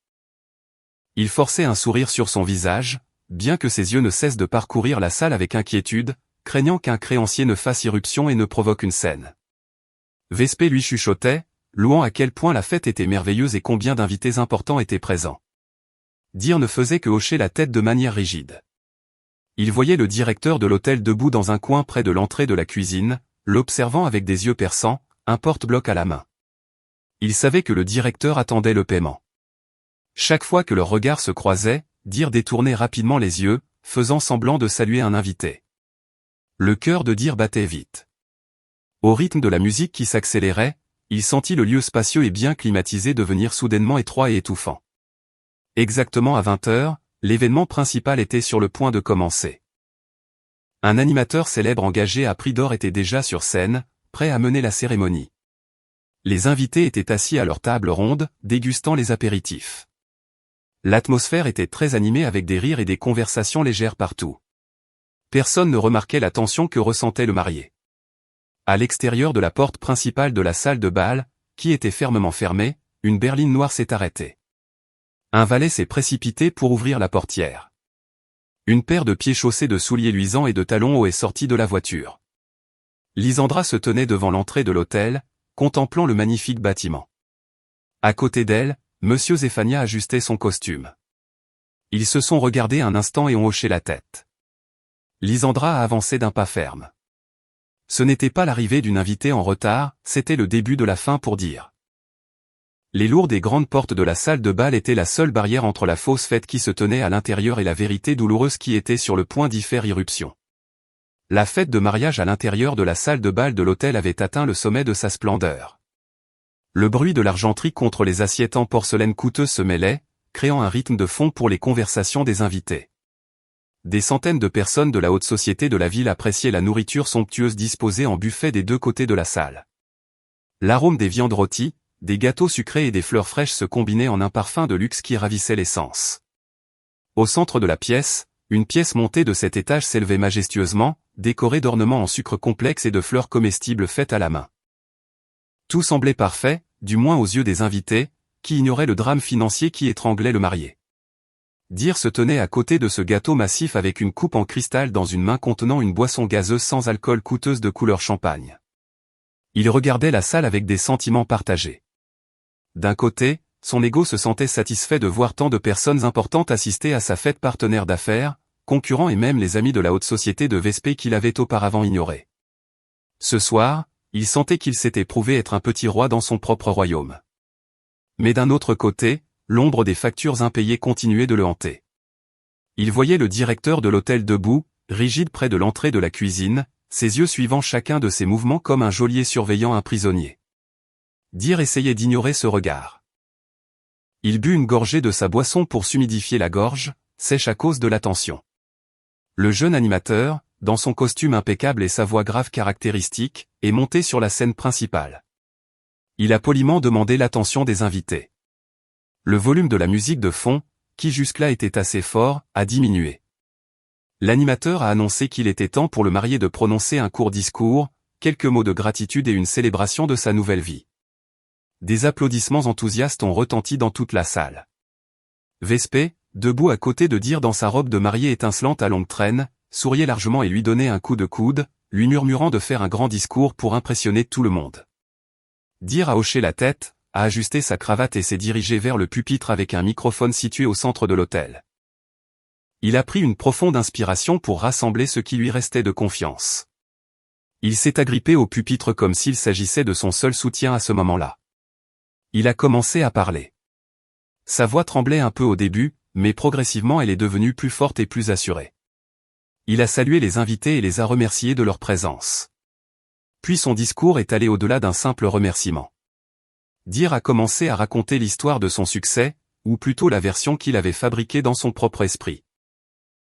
Il forçait un sourire sur son visage, bien que ses yeux ne cessent de parcourir la salle avec inquiétude, craignant qu'un créancier ne fasse irruption et ne provoque une scène. Vespey lui chuchotait, louant à quel point la fête était merveilleuse et combien d'invités importants étaient présents. Dire ne faisait que hocher la tête de manière rigide. Il voyait le directeur de l'hôtel debout dans un coin près de l'entrée de la cuisine, l'observant avec des yeux perçants, un porte-bloc à la main. Il savait que le directeur attendait le paiement. Chaque fois que leurs regards se croisaient, Dire détournait rapidement les yeux, faisant semblant de saluer un invité. Le cœur de Dire battait vite. Au rythme de la musique qui s'accélérait, il sentit le lieu spacieux et bien climatisé devenir soudainement étroit et étouffant. Exactement à 20h, l'événement principal était sur le point de commencer. Un animateur célèbre engagé à prix d'or était déjà sur scène, prêt à mener la cérémonie. Les invités étaient assis à leur table ronde, dégustant les apéritifs. L'atmosphère était très animée avec des rires et des conversations légères partout. Personne ne remarquait la tension que ressentait le marié. À l'extérieur de la porte principale de la salle de bal, qui était fermement fermée, une berline noire s'est arrêtée. Un valet s'est précipité pour ouvrir la portière. Une paire de pieds chaussés de souliers luisants et de talons hauts est sortie de la voiture. Lisandra se tenait devant l'entrée de l'hôtel, contemplant le magnifique bâtiment. À côté d'elle, Monsieur Zéphania ajustait son costume. Ils se sont regardés un instant et ont hoché la tête. Lisandra a avancé d'un pas ferme. Ce n'était pas l'arrivée d'une invitée en retard, c'était le début de la fin pour Dire. Les lourdes et grandes portes de la salle de bal étaient la seule barrière entre la fausse fête qui se tenait à l'intérieur et la vérité douloureuse qui était sur le point d'y faire irruption. La fête de mariage à l'intérieur de la salle de bal de l'hôtel avait atteint le sommet de sa splendeur. Le bruit de l'argenterie contre les assiettes en porcelaine coûteuse se mêlait, créant un rythme de fond pour les conversations des invités. Des centaines de personnes de la haute société de la ville appréciaient la nourriture somptueuse disposée en buffet des deux côtés de la salle. L'arôme des viandes rôties, des gâteaux sucrés et des fleurs fraîches se combinaient en un parfum de luxe qui ravissait les sens. Au centre de la pièce, une pièce montée de 7 étages s'élevait majestueusement, décorée d'ornements en sucre complexe et de fleurs comestibles faites à la main. Tout semblait parfait, du moins aux yeux des invités, qui ignoraient le drame financier qui étranglait le marié. Dire se tenait à côté de ce gâteau massif avec une coupe en cristal dans une main contenant une boisson gazeuse sans alcool coûteuse de couleur champagne. Il regardait la salle avec des sentiments partagés. D'un côté, son ego se sentait satisfait de voir tant de personnes importantes assister à sa fête partenaire d'affaires, concurrents et même les amis de la haute société de Vespey qu'il avait auparavant ignorés. Ce soir, il sentait qu'il s'était prouvé être un petit roi dans son propre royaume. Mais d'un autre côté, l'ombre des factures impayées continuait de le hanter. Il voyait le directeur de l'hôtel debout, rigide près de l'entrée de la cuisine, ses yeux suivant chacun de ses mouvements comme un geôlier surveillant un prisonnier. Dire essayait d'ignorer ce regard. Il but une gorgée de sa boisson pour s'humidifier la gorge, sèche à cause de la tension. Le jeune animateur, dans son costume impeccable et sa voix grave caractéristique, est monté sur la scène principale. Il a poliment demandé l'attention des invités. Le volume de la musique de fond, qui jusque-là était assez fort, a diminué. L'animateur a annoncé qu'il était temps pour le marié de prononcer un court discours, quelques mots de gratitude et une célébration de sa nouvelle vie. Des applaudissements enthousiastes ont retenti dans toute la salle. Vespey, debout à côté de Dire dans sa robe de mariée étincelante à longue traîne, souriait largement et lui donnait un coup de coude, lui murmurant de faire un grand discours pour impressionner tout le monde. Dire a hoché la tête, a ajusté sa cravate et s'est dirigé vers le pupitre avec un microphone situé au centre de l'hôtel. Il a pris une profonde inspiration pour rassembler ce qui lui restait de confiance. Il s'est agrippé au pupitre comme s'il s'agissait de son seul soutien à ce moment-là. Il a commencé à parler. Sa voix tremblait un peu au début, mais progressivement elle est devenue plus forte et plus assurée. Il a salué les invités et les a remerciés de leur présence. Puis son discours est allé au-delà d'un simple remerciement. Dir a commencé à raconter l'histoire de son succès, ou plutôt la version qu'il avait fabriquée dans son propre esprit.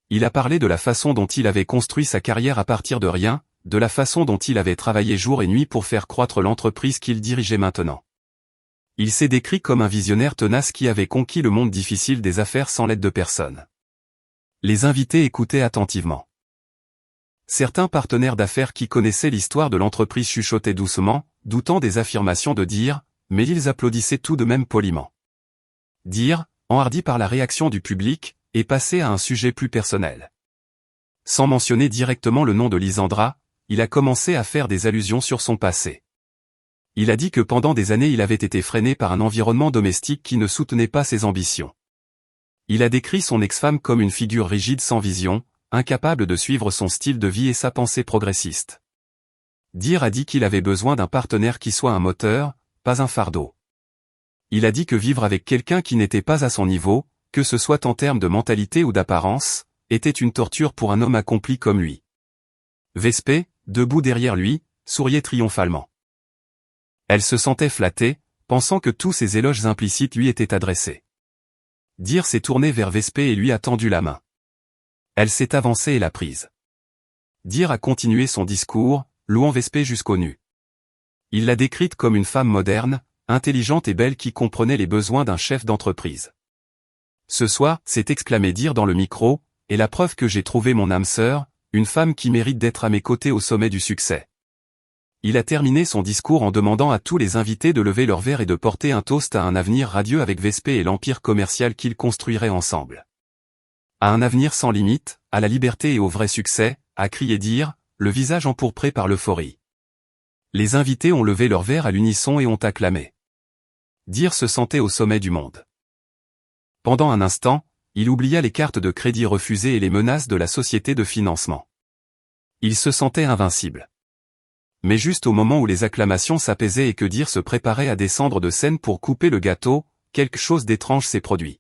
Il a parlé de la façon dont il avait construit sa carrière à partir de rien, de la façon dont il avait travaillé jour et nuit pour faire croître l'entreprise qu'il dirigeait maintenant. Il s'est décrit comme un visionnaire tenace qui avait conquis le monde difficile des affaires sans l'aide de personne. Les invités écoutaient attentivement. Certains partenaires d'affaires qui connaissaient l'histoire de l'entreprise chuchotaient doucement, doutant des affirmations de Dir, mais ils applaudissaient tout de même poliment. Dir, enhardi par la réaction du public, est passé à un sujet plus personnel. Sans mentionner directement le nom de Lisandra, il a commencé à faire des allusions sur son passé. Il a dit que pendant des années il avait été freiné par un environnement domestique qui ne soutenait pas ses ambitions. Il a décrit son ex-femme comme une figure rigide sans vision, incapable de suivre son style de vie et sa pensée progressiste. Dir a dit qu'il avait besoin d'un partenaire qui soit un moteur, pas un fardeau. Il a dit que vivre avec quelqu'un qui n'était pas à son niveau, que ce soit en termes de mentalité ou d'apparence, était une torture pour un homme accompli comme lui. Vespé, debout derrière lui, souriait triomphalement. Elle se sentait flattée, pensant que tous ses éloges implicites lui étaient adressés. Dir s'est tourné vers Vespé et lui a tendu la main. Elle s'est avancée et l'a prise. Dir a continué son discours, louant Vespé jusqu'aux nues. Il l'a décrite comme une femme moderne, intelligente et belle qui comprenait les besoins d'un chef d'entreprise. Ce soir, s'est exclamé Dir dans le micro, est la preuve que j'ai trouvé mon âme sœur, une femme qui mérite d'être à mes côtés au sommet du succès. Il a terminé son discours en demandant à tous les invités de lever leur verre et de porter un toast à un avenir radieux avec Vespé et l'empire commercial qu'ils construiraient ensemble. À un avenir sans limite, à la liberté et au vrai succès, a crié Dir, le visage empourpré par l'euphorie. Les invités ont levé leur verre à l'unisson et ont acclamé. Dir se sentait au sommet du monde. Pendant un instant, il oublia les cartes de crédit refusées et les menaces de la société de financement. Il se sentait invincible. Mais juste au moment où les acclamations s'apaisaient et que Dir se préparait à descendre de scène pour couper le gâteau, quelque chose d'étrange s'est produit.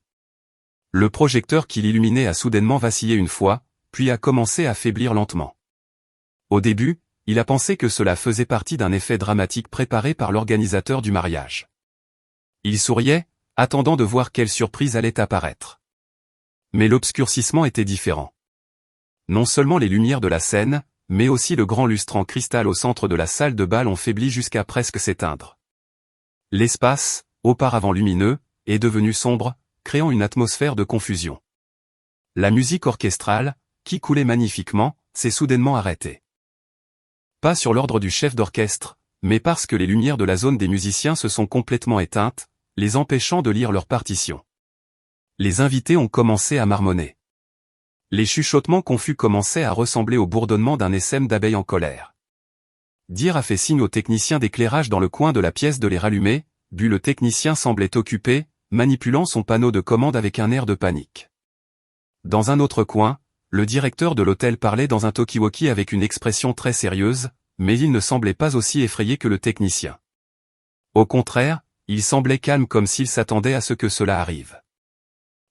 Le projecteur qui l'illuminait a soudainement vacillé une fois, puis a commencé à faiblir lentement. Au début, il a pensé que cela faisait partie d'un effet dramatique préparé par l'organisateur du mariage. Il souriait, attendant de voir quelle surprise allait apparaître. Mais l'obscurcissement était différent. Non seulement les lumières de la scène, mais aussi le grand lustre en cristal au centre de la salle de bal ont faibli jusqu'à presque s'éteindre. L'espace, auparavant lumineux, est devenu sombre, créant une atmosphère de confusion. La musique orchestrale, qui coulait magnifiquement, s'est soudainement arrêtée. Pas sur l'ordre du chef d'orchestre, mais parce que les lumières de la zone des musiciens se sont complètement éteintes, les empêchant de lire leur partition. Les invités ont commencé à marmonner. Les chuchotements confus commençaient à ressembler au bourdonnement d'un essaim d'abeilles en colère. Dir a fait signe au technicien d'éclairage dans le coin de la pièce de les rallumer, puis le technicien semblait occupé, manipulant son panneau de commande avec un air de panique. Dans un autre coin, le directeur de l'hôtel parlait dans un talkie-walkie avec une expression très sérieuse, mais il ne semblait pas aussi effrayé que le technicien. Au contraire, il semblait calme comme s'il s'attendait à ce que cela arrive.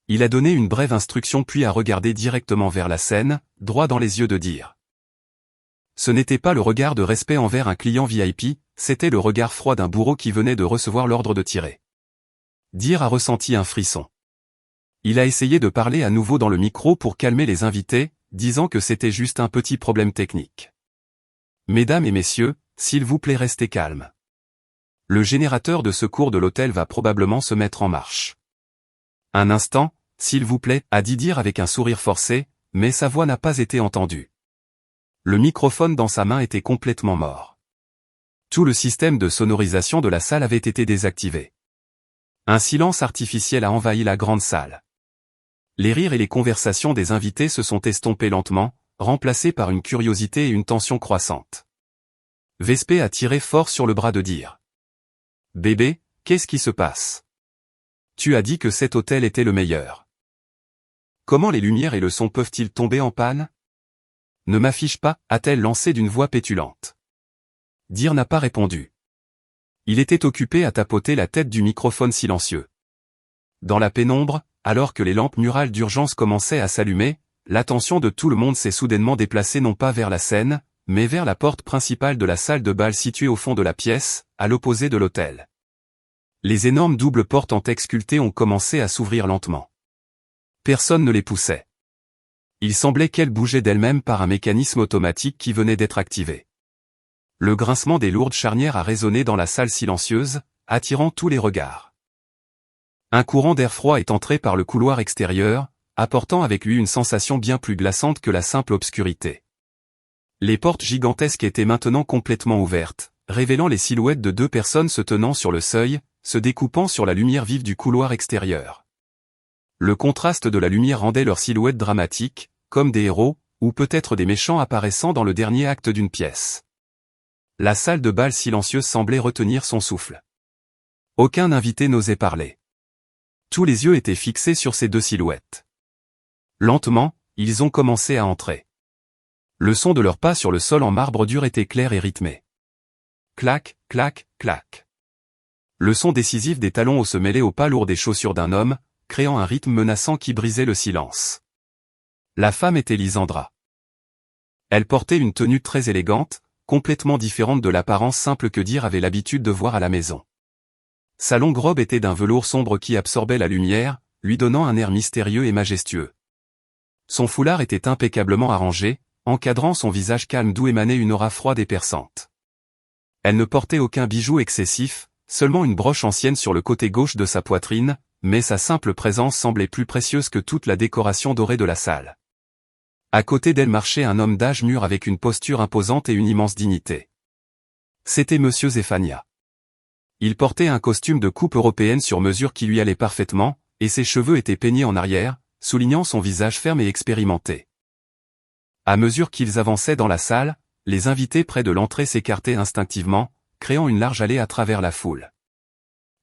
Il a donné une brève instruction puis a regardé directement vers la scène, droit dans les yeux de Dir. Ce n'était pas le regard de respect envers un client VIP, c'était le regard froid d'un bourreau qui venait de recevoir l'ordre de tirer. Dir a ressenti un frisson. Il a essayé de parler à nouveau dans le micro pour calmer les invités, disant que c'était juste un petit problème technique. Mesdames et messieurs, s'il vous plaît restez calmes. Le générateur de secours de l'hôtel va probablement se mettre en marche. Un instant, s'il vous plaît, a dit Dir avec un sourire forcé, mais sa voix n'a pas été entendue. Le microphone dans sa main était complètement mort. Tout le système de sonorisation de la salle avait été désactivé. Un silence artificiel a envahi la grande salle. Les rires et les conversations des invités se sont estompés lentement, remplacés par une curiosité et une tension croissante. Vespé a tiré fort sur le bras de Dir. « Bébé, qu'est-ce qui se passe ? Tu as dit que cet hôtel était le meilleur. Comment les lumières et le son peuvent-ils tomber en panne ? Ne m'affiche pas, a-t-elle lancé d'une voix pétulante. Dir n'a pas répondu. Il était occupé à tapoter la tête du microphone silencieux. Dans la pénombre, alors que les lampes murales d'urgence commençaient à s'allumer, l'attention de tout le monde s'est soudainement déplacée non pas vers la scène, mais vers la porte principale de la salle de bal située au fond de la pièce, à l'opposé de l'autel. Les énormes doubles portes en tex sculpté ont commencé à s'ouvrir lentement. Personne ne les poussait. Il semblait qu'elles bougeaient d'elles-mêmes par un mécanisme automatique qui venait d'être activé. Le grincement des lourdes charnières a résonné dans la salle silencieuse, attirant tous les regards. Un courant d'air froid est entré par le couloir extérieur, apportant avec lui une sensation bien plus glaçante que la simple obscurité. Les portes gigantesques étaient maintenant complètement ouvertes, révélant les silhouettes de deux personnes se tenant sur le seuil, se découpant sur la lumière vive du couloir extérieur. Le contraste de la lumière rendait leurs silhouettes dramatiques, comme des héros, ou peut-être des méchants apparaissant dans le dernier acte d'une pièce. La salle de bal silencieuse semblait retenir son souffle. Aucun invité n'osait parler. Tous les yeux étaient fixés sur ces deux silhouettes. Lentement, ils ont commencé à entrer. Le son de leurs pas sur le sol en marbre dur était clair et rythmé. Clac, clac, clac. Le son décisif des talons hauts se mêlait au pas lourd des chaussures d'un homme, créant un rythme menaçant qui brisait le silence. La femme était Lysandra. Elle portait une tenue très élégante, complètement différente de l'apparence simple que Dir avait l'habitude de voir à la maison. Sa longue robe était d'un velours sombre qui absorbait la lumière, lui donnant un air mystérieux et majestueux. Son foulard était impeccablement arrangé, encadrant son visage calme d'où émanait une aura froide et perçante. Elle ne portait aucun bijou excessif, seulement une broche ancienne sur le côté gauche de sa poitrine, mais sa simple présence semblait plus précieuse que toute la décoration dorée de la salle. À côté d'elle marchait un homme d'âge mûr avec une posture imposante et une immense dignité. C'était Monsieur Zéphania. Il portait un costume de coupe européenne sur mesure qui lui allait parfaitement, et ses cheveux étaient peignés en arrière, soulignant son visage ferme et expérimenté. À mesure qu'ils avançaient dans la salle, les invités près de l'entrée s'écartaient instinctivement, créant une large allée à travers la foule.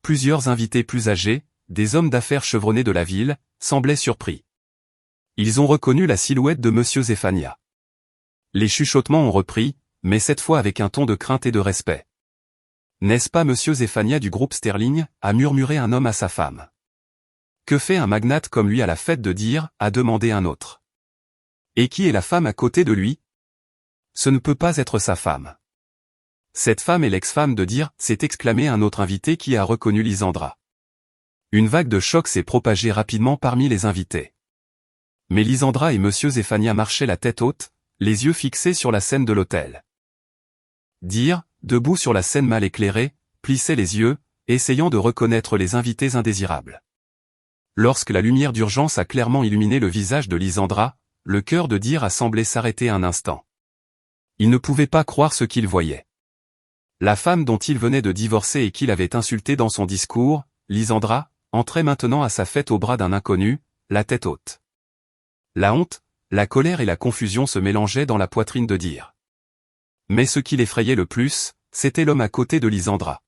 Plusieurs invités plus âgés, des hommes d'affaires chevronnés de la ville, semblaient surpris. Ils ont reconnu la silhouette de Monsieur Zéphania. Les chuchotements ont repris, mais cette fois avec un ton de crainte et de respect. « N'est-ce pas Monsieur Zéphania du groupe Sterling » a murmuré un homme à sa femme. « Que fait un magnate comme lui à la fête de Dir » a demandé un autre. « Et qui est la femme à côté de lui ?»« Ce ne peut pas être sa femme. »« Cette femme est l'ex-femme de Dir » s'est exclamé un autre invité qui a reconnu Lysandra. Une vague de choc s'est propagée rapidement parmi les invités. Mais Lysandra et Monsieur Zéphania marchaient la tête haute, les yeux fixés sur la scène de l'autel. Dir, debout sur la scène mal éclairée, plissait les yeux, essayant de reconnaître les invités indésirables. Lorsque la lumière d'urgence a clairement illuminé le visage de Lysandra, le cœur de Dir a semblé s'arrêter un instant. Il ne pouvait pas croire ce qu'il voyait. La femme dont il venait de divorcer et qu'il avait insultée dans son discours, Lysandra, entrait maintenant à sa fête au bras d'un inconnu, la tête haute. La honte, la colère et la confusion se mélangeaient dans la poitrine de Dir. Mais ce qui l'effrayait le plus, c'était l'homme à côté de Lysandra.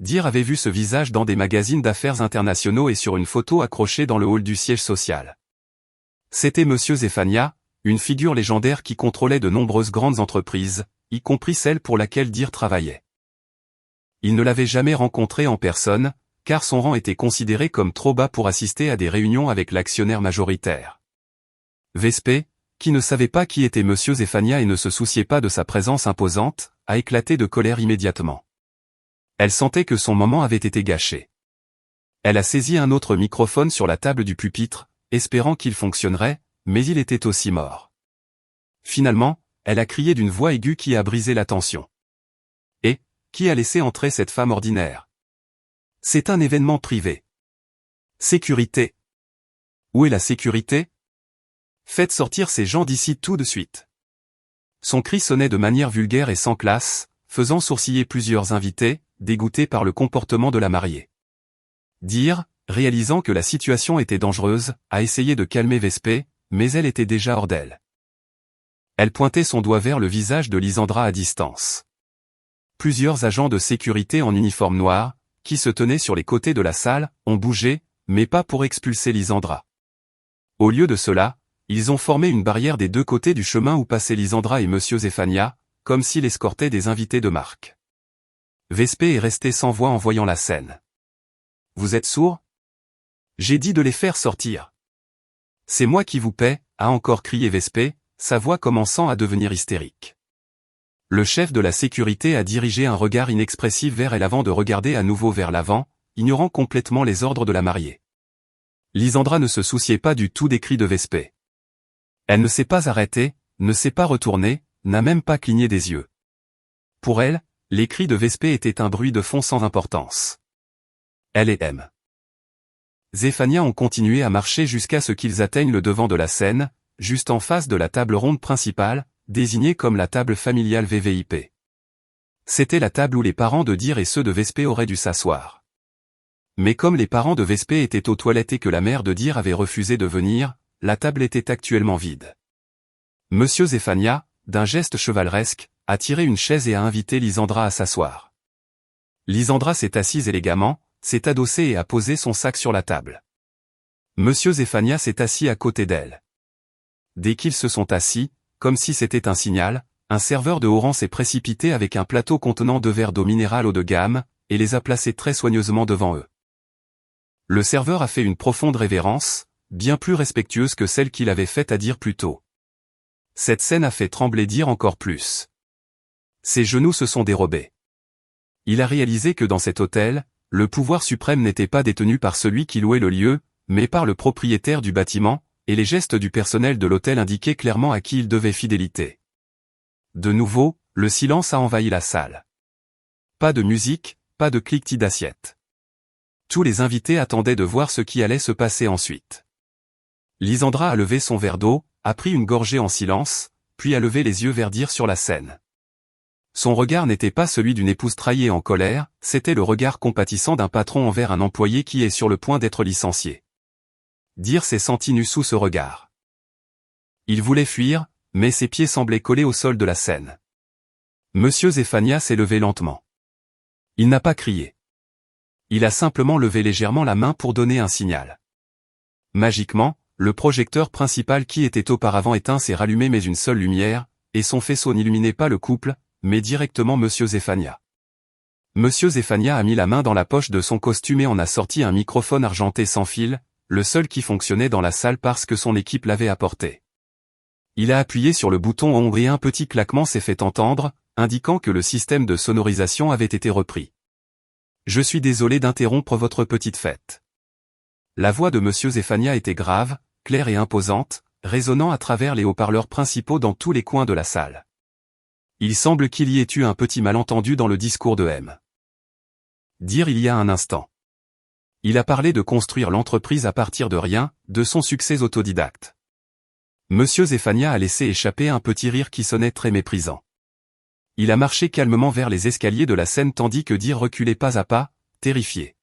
Dir avait vu ce visage dans des magazines d'affaires internationaux et sur une photo accrochée dans le hall du siège social. C'était Monsieur Zéphania, une figure légendaire qui contrôlait de nombreuses grandes entreprises, y compris celle pour laquelle Dir travaillait. Il ne l'avait jamais rencontré en personne, car son rang était considéré comme trop bas pour assister à des réunions avec l'actionnaire majoritaire. Vespé, qui ne savait pas qui était Monsieur Zéphania et ne se souciait pas de sa présence imposante, a éclaté de colère immédiatement. Elle sentait que son moment avait été gâché. Elle a saisi un autre microphone sur la table du pupitre, espérant qu'il fonctionnerait, mais il était aussi mort. Finalement, elle a crié d'une voix aiguë qui a brisé la tension. « Et, qui a laissé entrer cette femme ordinaire ? C'est un événement privé. Sécurité. Où est la sécurité ? Faites sortir ces gens d'ici tout de suite. » Son cri sonnait de manière vulgaire et sans classe, faisant sourciller plusieurs invités, dégoûtés par le comportement de la mariée. Dir, réalisant que la situation était dangereuse, a essayé de calmer Vespé, mais elle était déjà hors d'elle. Elle pointait son doigt vers le visage de Lysandra à distance. Plusieurs agents de sécurité en uniforme noir, qui se tenaient sur les côtés de la salle, ont bougé, mais pas pour expulser Lysandra. Au lieu de cela, ils ont formé une barrière des deux côtés du chemin où passaient Lysandra et Monsieur Zéphania, comme s'il escortait des invités de marque. Vespé est resté sans voix en voyant la scène. « Vous êtes sourd ? J'ai dit de les faire sortir. C'est moi qui vous paie, a encore crié Vespé, sa voix commençant à devenir hystérique. Le chef de la sécurité a dirigé un regard inexpressif vers elle avant de regarder à nouveau vers l'avant, ignorant complètement les ordres de la mariée. Lysandra ne se souciait pas du tout des cris de Vespé. Elle ne s'est pas arrêtée, ne s'est pas retournée, n'a même pas cligné des yeux. Pour elle, les cris de Vespé étaient un bruit de fond sans importance. Elle et M. Zéphania ont continué à marcher jusqu'à ce qu'ils atteignent le devant de la scène, juste en face de la table ronde principale, désignée comme la table familiale VVIP. C'était la table où les parents de Dir et ceux de Vespé auraient dû s'asseoir. Mais comme les parents de Vespé étaient aux toilettes et que la mère de Dir avait refusé de venir, la table était actuellement vide. Monsieur Zéphania, d'un geste chevaleresque, a tiré une chaise et a invité Lysandra à s'asseoir. Lysandra s'est assise élégamment, s'est adossée et a posé son sac sur la table. Monsieur Zéphania s'est assis à côté d'elle. Dès qu'ils se sont assis, comme si c'était un signal, un serveur de haut rang s'est précipité avec un plateau contenant 2 verres d'eau minérale haut de gamme, et les a placés très soigneusement devant eux. Le serveur a fait une profonde révérence, bien plus respectueuse que celle qu'il avait faite à Dir plus tôt. Cette scène a fait trembler Dir encore plus. Ses genoux se sont dérobés. Il a réalisé que dans cet hôtel, le pouvoir suprême n'était pas détenu par celui qui louait le lieu, mais par le propriétaire du bâtiment, et les gestes du personnel de l'hôtel indiquaient clairement à qui il devait fidélité. De nouveau, le silence a envahi la salle. Pas de musique, pas de cliquetis d'assiette. Tous les invités attendaient de voir ce qui allait se passer ensuite. Lysandra a levé son verre d'eau, a pris une gorgée en silence, puis a levé les yeux vers Dir sur la scène. Son regard n'était pas celui d'une épouse trahie et en colère, c'était le regard compatissant d'un patron envers un employé qui est sur le point d'être licencié. Dir s'est senti nu sous ce regard. Il voulait fuir, mais ses pieds semblaient collés au sol de la scène. Monsieur Zéphania s'est levé lentement. Il n'a pas crié. Il a simplement levé légèrement la main pour donner un signal. Magiquement, le projecteur principal qui était auparavant éteint s'est rallumé mais une seule lumière, et son faisceau n'illuminait pas le couple, mais directement Monsieur Zéphania. Monsieur Zéphania a mis la main dans la poche de son costume et en a sorti un microphone argenté sans fil, le seul qui fonctionnait dans la salle parce que son équipe l'avait apporté. Il a appuyé sur le bouton ombre et un petit claquement s'est fait entendre, indiquant que le système de sonorisation avait été repris. Je suis désolé d'interrompre votre petite fête. La voix de Monsieur Zéphania était grave, claire et imposante, résonnant à travers les haut-parleurs principaux dans tous les coins de la salle. Il semble qu'il y ait eu un petit malentendu dans le discours de M. Dir il y a un instant. Il a parlé de construire l'entreprise à partir de rien, de son succès autodidacte. Monsieur Zéphania a laissé échapper un petit rire qui sonnait très méprisant. Il a marché calmement vers les escaliers de la scène tandis que Dir reculait pas à pas, terrifié.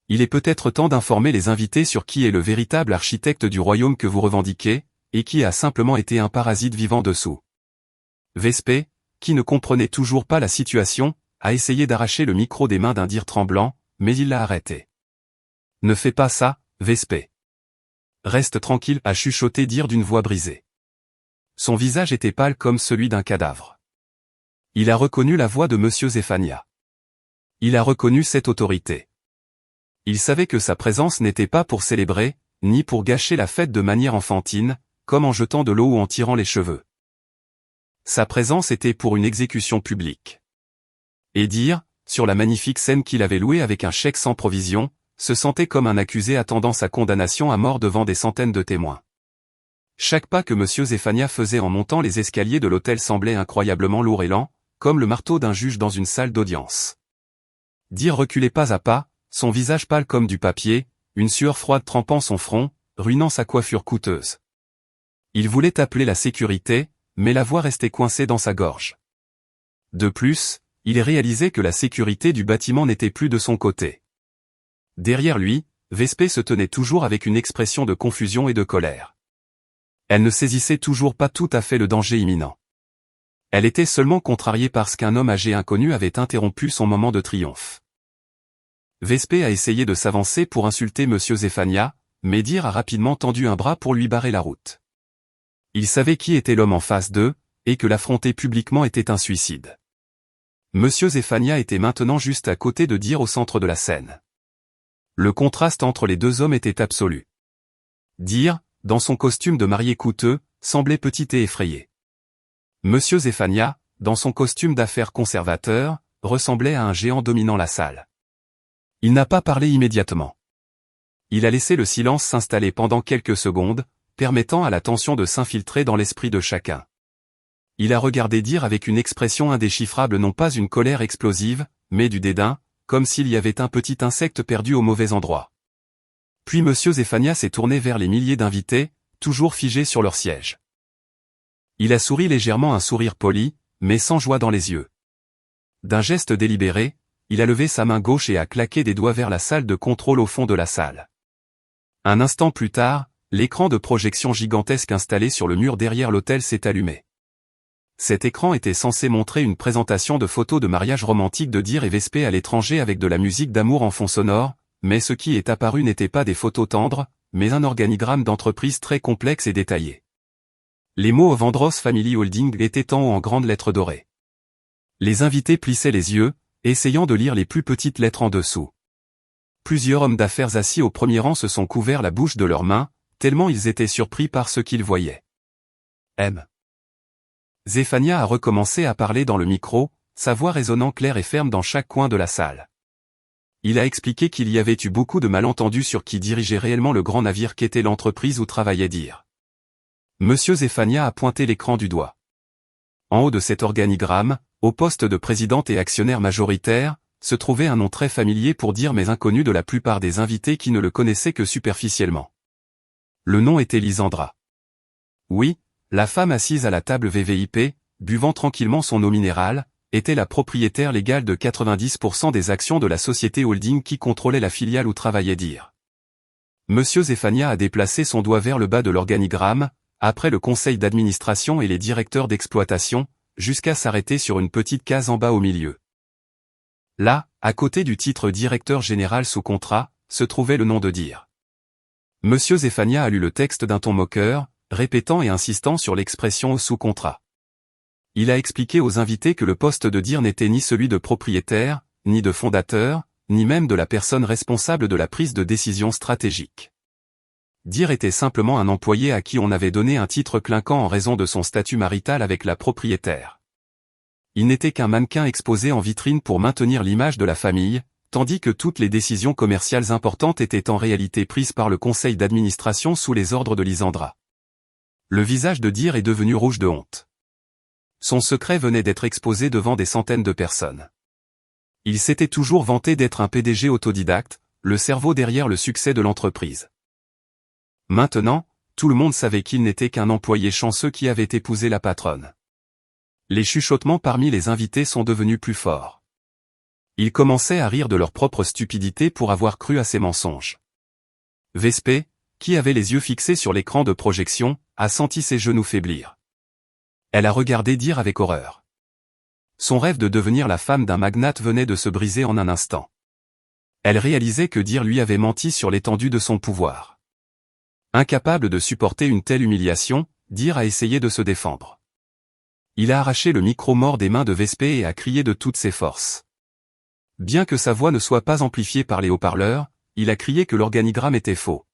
Il est peut-être temps d'informer les invités sur qui est le véritable architecte du royaume que vous revendiquez, et qui a simplement été un parasite vivant dessous. Vespé, qui ne comprenait toujours pas la situation, a essayé d'arracher le micro des mains d'un Dir tremblant, mais il l'a arrêté. Ne fais pas ça, Vespé. Reste tranquille, a chuchoté Dir d'une voix brisée. Son visage était pâle comme celui d'un cadavre. Il a reconnu la voix de Monsieur Zéphania. Il a reconnu cette autorité. Il savait que sa présence n'était pas pour célébrer, ni pour gâcher la fête de manière enfantine, comme en jetant de l'eau ou en tirant les cheveux. Sa présence était pour une exécution publique. Et Dir, sur la magnifique scène qu'il avait louée avec un chèque sans provision, se sentait comme un accusé attendant sa condamnation à mort devant des centaines de témoins. Chaque pas que Monsieur Zéphania faisait en montant les escaliers de l'hôtel semblait incroyablement lourd et lent, comme le marteau d'un juge dans une salle d'audience. Dir reculait pas à pas, son visage pâle comme du papier, une sueur froide trempant son front, ruinant sa coiffure coûteuse. Il voulait appeler la sécurité, mais la voix restait coincée dans sa gorge. De plus, il réalisait que la sécurité du bâtiment n'était plus de son côté. Derrière lui, Vespé se tenait toujours avec une expression de confusion et de colère. Elle ne saisissait toujours pas tout à fait le danger imminent. Elle était seulement contrariée parce qu'un homme âgé inconnu avait interrompu son moment de triomphe. Vespé a essayé de s'avancer pour insulter Monsieur Zéphania, mais Dir a rapidement tendu un bras pour lui barrer la route. Il savait qui était l'homme en face d'eux, et que l'affronter publiquement était un suicide. Monsieur Zéphania était maintenant juste à côté de Dir au centre de la scène. Le contraste entre les deux hommes était absolu. Dir, dans son costume de mariée coûteux, semblait petit et effrayé. Monsieur Zéphania, dans son costume d'affaires conservateur, ressemblait à un géant dominant la salle. Il n'a pas parlé immédiatement. Il a laissé le silence s'installer pendant quelques secondes, permettant à la tension de s'infiltrer dans l'esprit de chacun. Il a regardé Dire avec une expression indéchiffrable, non pas une colère explosive, mais du dédain, comme s'il y avait un petit insecte perdu au mauvais endroit. Puis Monsieur Zéphania s'est tourné vers les milliers d'invités, toujours figés sur leur siège. Il a souri légèrement, un sourire poli, mais sans joie dans les yeux. D'un geste délibéré, il a levé sa main gauche et a claqué des doigts vers la salle de contrôle au fond de la salle. Un instant plus tard, l'écran de projection gigantesque installé sur le mur derrière l'hôtel s'est allumé. Cet écran était censé montrer une présentation de photos de mariage romantique de Dire et Vespé à l'étranger avec de la musique d'amour en fond sonore, mais ce qui est apparu n'était pas des photos tendres, mais un organigramme d'entreprise très complexe et détaillé. Les mots Vandross Family Holding étaient en haut en grandes lettres dorées. Les invités plissaient les yeux, essayant de lire les plus petites lettres en dessous. Plusieurs hommes d'affaires assis au premier rang se sont couverts la bouche de leurs mains, tellement ils étaient surpris par ce qu'ils voyaient. M. Zéphania a recommencé à parler dans le micro, sa voix résonnant claire et ferme dans chaque coin de la salle. Il a expliqué qu'il y avait eu beaucoup de malentendus sur qui dirigeait réellement le grand navire qu'était l'entreprise où travaillait Dire. Monsieur Zéphania a pointé l'écran du doigt. En haut de cet organigramme, au poste de présidente et actionnaire majoritaire, se trouvait un nom très familier pour Dire mais inconnu de la plupart des invités qui ne le connaissaient que superficiellement. Le nom était Lisandra. Oui, la femme assise à la table VVIP, buvant tranquillement son eau minérale, était la propriétaire légale de 90% des actions de la société holding qui contrôlait la filiale où travaillait Dire. Monsieur Zéphania a déplacé son doigt vers le bas de l'organigramme, après le conseil d'administration et les directeurs d'exploitation, jusqu'à s'arrêter sur une petite case en bas au milieu. Là, à côté du titre directeur général sous contrat, se trouvait le nom de Dire. Monsieur Zéphania a lu le texte d'un ton moqueur, répétant et insistant sur l'expression sous contrat. Il a expliqué aux invités que le poste de Dire n'était ni celui de propriétaire, ni de fondateur, ni même de la personne responsable de la prise de décision stratégique. Dire était simplement un employé à qui on avait donné un titre clinquant en raison de son statut marital avec la propriétaire. Il n'était qu'un mannequin exposé en vitrine pour maintenir l'image de la famille, tandis que toutes les décisions commerciales importantes étaient en réalité prises par le conseil d'administration sous les ordres de Lisandra. Le visage de Dire est devenu rouge de honte. Son secret venait d'être exposé devant des centaines de personnes. Il s'était toujours vanté d'être un PDG autodidacte, le cerveau derrière le succès de l'entreprise. Maintenant, tout le monde savait qu'il n'était qu'un employé chanceux qui avait épousé la patronne. Les chuchotements parmi les invités sont devenus plus forts. Ils commençaient à rire de leur propre stupidité pour avoir cru à ces mensonges. Vespé, qui avait les yeux fixés sur l'écran de projection, a senti ses genoux faiblir. Elle a regardé Dire avec horreur. Son rêve de devenir la femme d'un magnate venait de se briser en un instant. Elle réalisait que Dire lui avait menti sur l'étendue de son pouvoir. Incapable de supporter une telle humiliation, Dire a essayé de se défendre. Il a arraché le micro mort des mains de Vespé et a crié de toutes ses forces. Bien que sa voix ne soit pas amplifiée par les haut-parleurs, il a crié que l'organigramme était faux.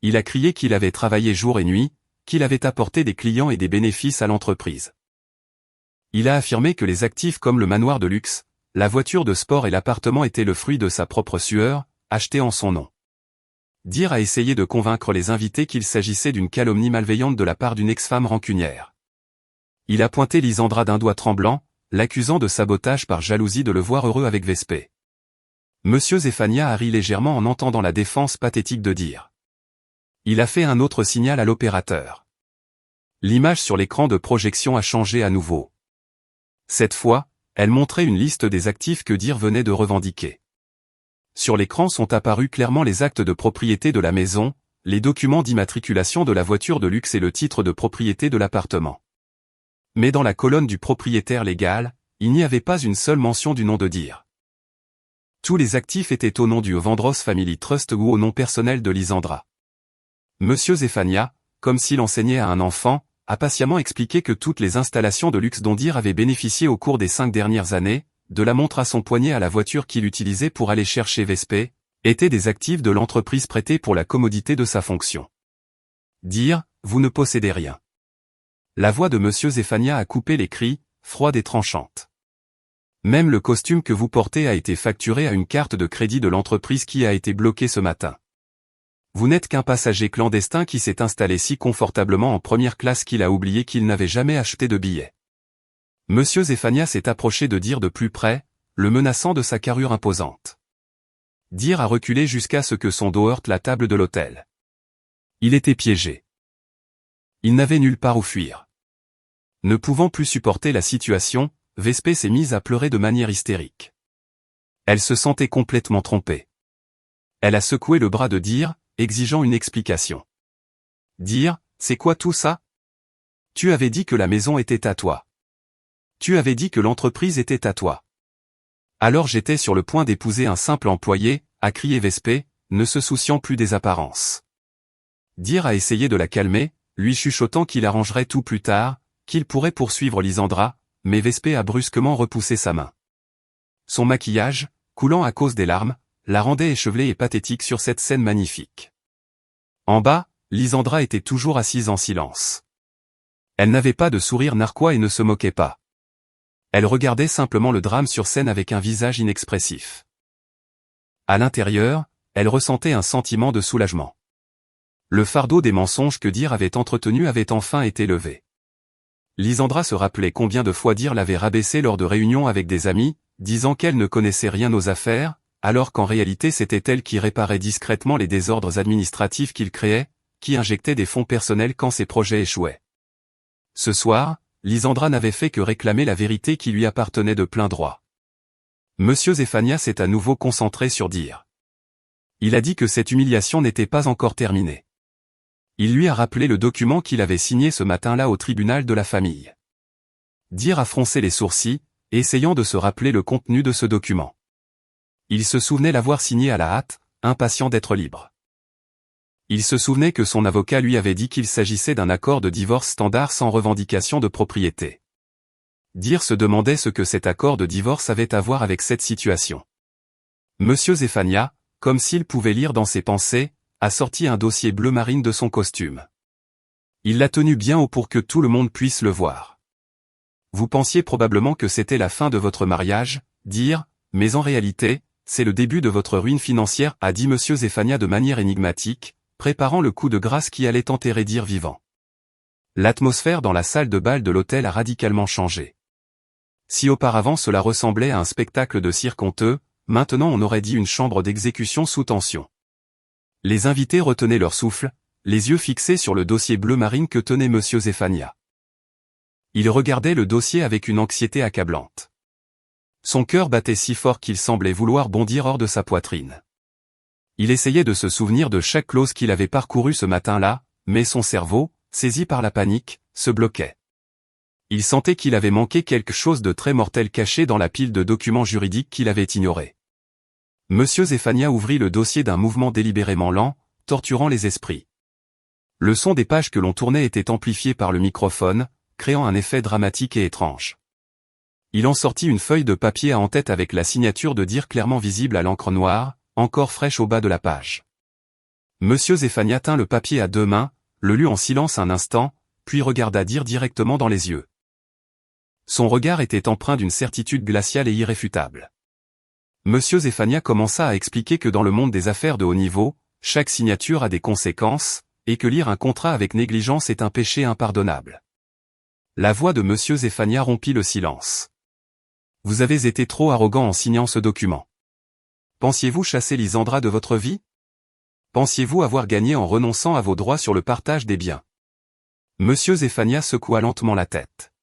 Il a crié qu'il avait travaillé jour et nuit, qu'il avait apporté des clients et des bénéfices à l'entreprise. Il a affirmé que les actifs comme le manoir de luxe, la voiture de sport et l'appartement étaient le fruit de sa propre sueur, achetés en son nom. Dire a essayé de convaincre les invités qu'il s'agissait d'une calomnie malveillante de la part d'une ex-femme rancunière. Il a pointé Lisandra d'un doigt tremblant, l'accusant de sabotage par jalousie de le voir heureux avec Vespé. Monsieur Zéphania a ri légèrement en entendant la défense pathétique de Dire. Il a fait un autre signal à l'opérateur. L'image sur l'écran de projection a changé à nouveau. Cette fois, elle montrait une liste des actifs que Dire venait de revendiquer. Sur l'écran sont apparus clairement les actes de propriété de la maison, les documents d'immatriculation de la voiture de luxe et le titre de propriété de l'appartement. Mais dans la colonne du propriétaire légal, il n'y avait pas une seule mention du nom de Dire. Tous les actifs étaient au nom du Vandross Family Trust ou au nom personnel de Lisandra. Monsieur Zéphania, comme s'il enseignait à un enfant, a patiemment expliqué que toutes les installations de luxe dont Dire avait bénéficié au cours des 5 dernières années, de la montre à son poignet à la voiture qu'il utilisait pour aller chercher Vespé, étaient des actifs de l'entreprise prêtés pour la commodité de sa fonction. Dire, vous ne possédez rien. La voix de Monsieur Zéphania a coupé les cris, froide et tranchante. Même le costume que vous portez a été facturé à une carte de crédit de l'entreprise qui a été bloquée ce matin. Vous n'êtes qu'un passager clandestin qui s'est installé si confortablement en première classe qu'il a oublié qu'il n'avait jamais acheté de billets. Monsieur Zéphania s'est approché de Dire de plus près, le menaçant de sa carrure imposante. Dire a reculé jusqu'à ce que son dos heurte la table de l'hôtel. Il était piégé. Il n'avait nulle part où fuir. Ne pouvant plus supporter la situation, Vespé s'est mise à pleurer de manière hystérique. Elle se sentait complètement trompée. Elle a secoué le bras de Dire, exigeant une explication. Dire, c'est quoi tout ça? Tu avais dit que la maison était à toi. Tu avais dit que l'entreprise était à toi. Alors j'étais sur le point d'épouser un simple employé, a crié Vespé, ne se souciant plus des apparences. Dire a essayé de la calmer, lui chuchotant qu'il arrangerait tout plus tard, qu'il pourrait poursuivre Lisandra, mais Vespé a brusquement repoussé sa main. Son maquillage, coulant à cause des larmes, la rendait échevelée et pathétique sur cette scène magnifique. En bas, Lisandra était toujours assise en silence. Elle n'avait pas de sourire narquois et ne se moquait pas. Elle regardait simplement le drame sur scène avec un visage inexpressif. À l'intérieur, elle ressentait un sentiment de soulagement. Le fardeau des mensonges que Dire avait entretenu avait enfin été levé. Lisandra se rappelait combien de fois Dire l'avait rabaissée lors de réunions avec des amis, disant qu'elle ne connaissait rien aux affaires, alors qu'en réalité c'était elle qui réparait discrètement les désordres administratifs qu'il créait, qui injectait des fonds personnels quand ses projets échouaient. Ce soir, Lisandra n'avait fait que réclamer la vérité qui lui appartenait de plein droit. Monsieur Zéphania s'est à nouveau concentré sur Dire. Il a dit que cette humiliation n'était pas encore terminée. Il lui a rappelé le document qu'il avait signé ce matin-là au tribunal de la famille. Dire a froncé les sourcils, essayant de se rappeler le contenu de ce document. Il se souvenait l'avoir signé à la hâte, impatient d'être libre. Il se souvenait que son avocat lui avait dit qu'il s'agissait d'un accord de divorce standard sans revendication de propriété. Dire se demandait ce que cet accord de divorce avait à voir avec cette situation. Monsieur Zéphania, comme s'il pouvait lire dans ses pensées, a sorti un dossier bleu marine de son costume. Il l'a tenu bien haut pour que tout le monde puisse le voir. Vous pensiez probablement que c'était la fin de votre mariage, Dire, mais en réalité, c'est le début de votre ruine financière, a dit Monsieur Zéphania de manière énigmatique, préparant le coup de grâce qui allait enterrer Dire vivant. L'atmosphère dans la salle de bal de l'hôtel a radicalement changé. Si auparavant cela ressemblait à un spectacle de cirque honteux, maintenant on aurait dit une chambre d'exécution sous tension. Les invités retenaient leur souffle, les yeux fixés sur le dossier bleu marine que tenait Monsieur Zéphania. Il regardait le dossier avec une anxiété accablante. Son cœur battait si fort qu'il semblait vouloir bondir hors de sa poitrine. Il essayait de se souvenir de chaque clause qu'il avait parcourue ce matin-là, mais son cerveau, saisi par la panique, se bloquait. Il sentait qu'il avait manqué quelque chose de très mortel caché dans la pile de documents juridiques qu'il avait ignorés. Monsieur Zéphania ouvrit le dossier d'un mouvement délibérément lent, torturant les esprits. Le son des pages que l'on tournait était amplifié par le microphone, créant un effet dramatique et étrange. Il en sortit une feuille de papier à en-tête avec la signature de Dire clairement visible à l'encre noire, encore fraîche au bas de la page. Monsieur Zéphania tint le papier à deux mains, le lut en silence un instant, puis regarda Dire directement dans les yeux. Son regard était empreint d'une certitude glaciale et irréfutable. Monsieur Zéphania commença à expliquer que dans le monde des affaires de haut niveau, chaque signature a des conséquences, et que lire un contrat avec négligence est un péché impardonnable. La voix de Monsieur Zéphania rompit le silence. Vous avez été trop arrogant en signant ce document. Pensiez-vous chasser Lisandra de votre vie? Pensiez-vous avoir gagné en renonçant à vos droits sur le partage des biens? Monsieur Zéphania secoua lentement la tête.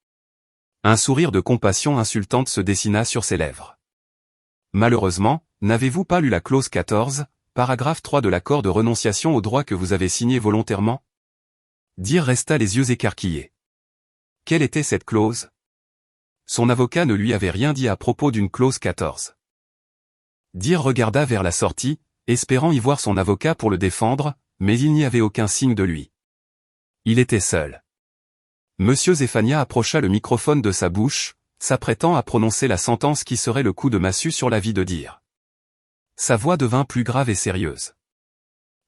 Un sourire de compassion insultante se dessina sur ses lèvres. Malheureusement, n'avez-vous pas lu la clause 14, paragraphe 3 de l'accord de renonciation aux droits que vous avez signé volontairement? Dire resta les yeux écarquillés. Quelle était cette clause? Son avocat ne lui avait rien dit à propos d'une clause 14. Dire regarda vers la sortie, espérant y voir son avocat pour le défendre, mais il n'y avait aucun signe de lui. Il était seul. Monsieur Zéphania approcha le microphone de sa bouche, s'apprêtant à prononcer la sentence qui serait le coup de massue sur la vie de Dire. Sa voix devint plus grave et sérieuse.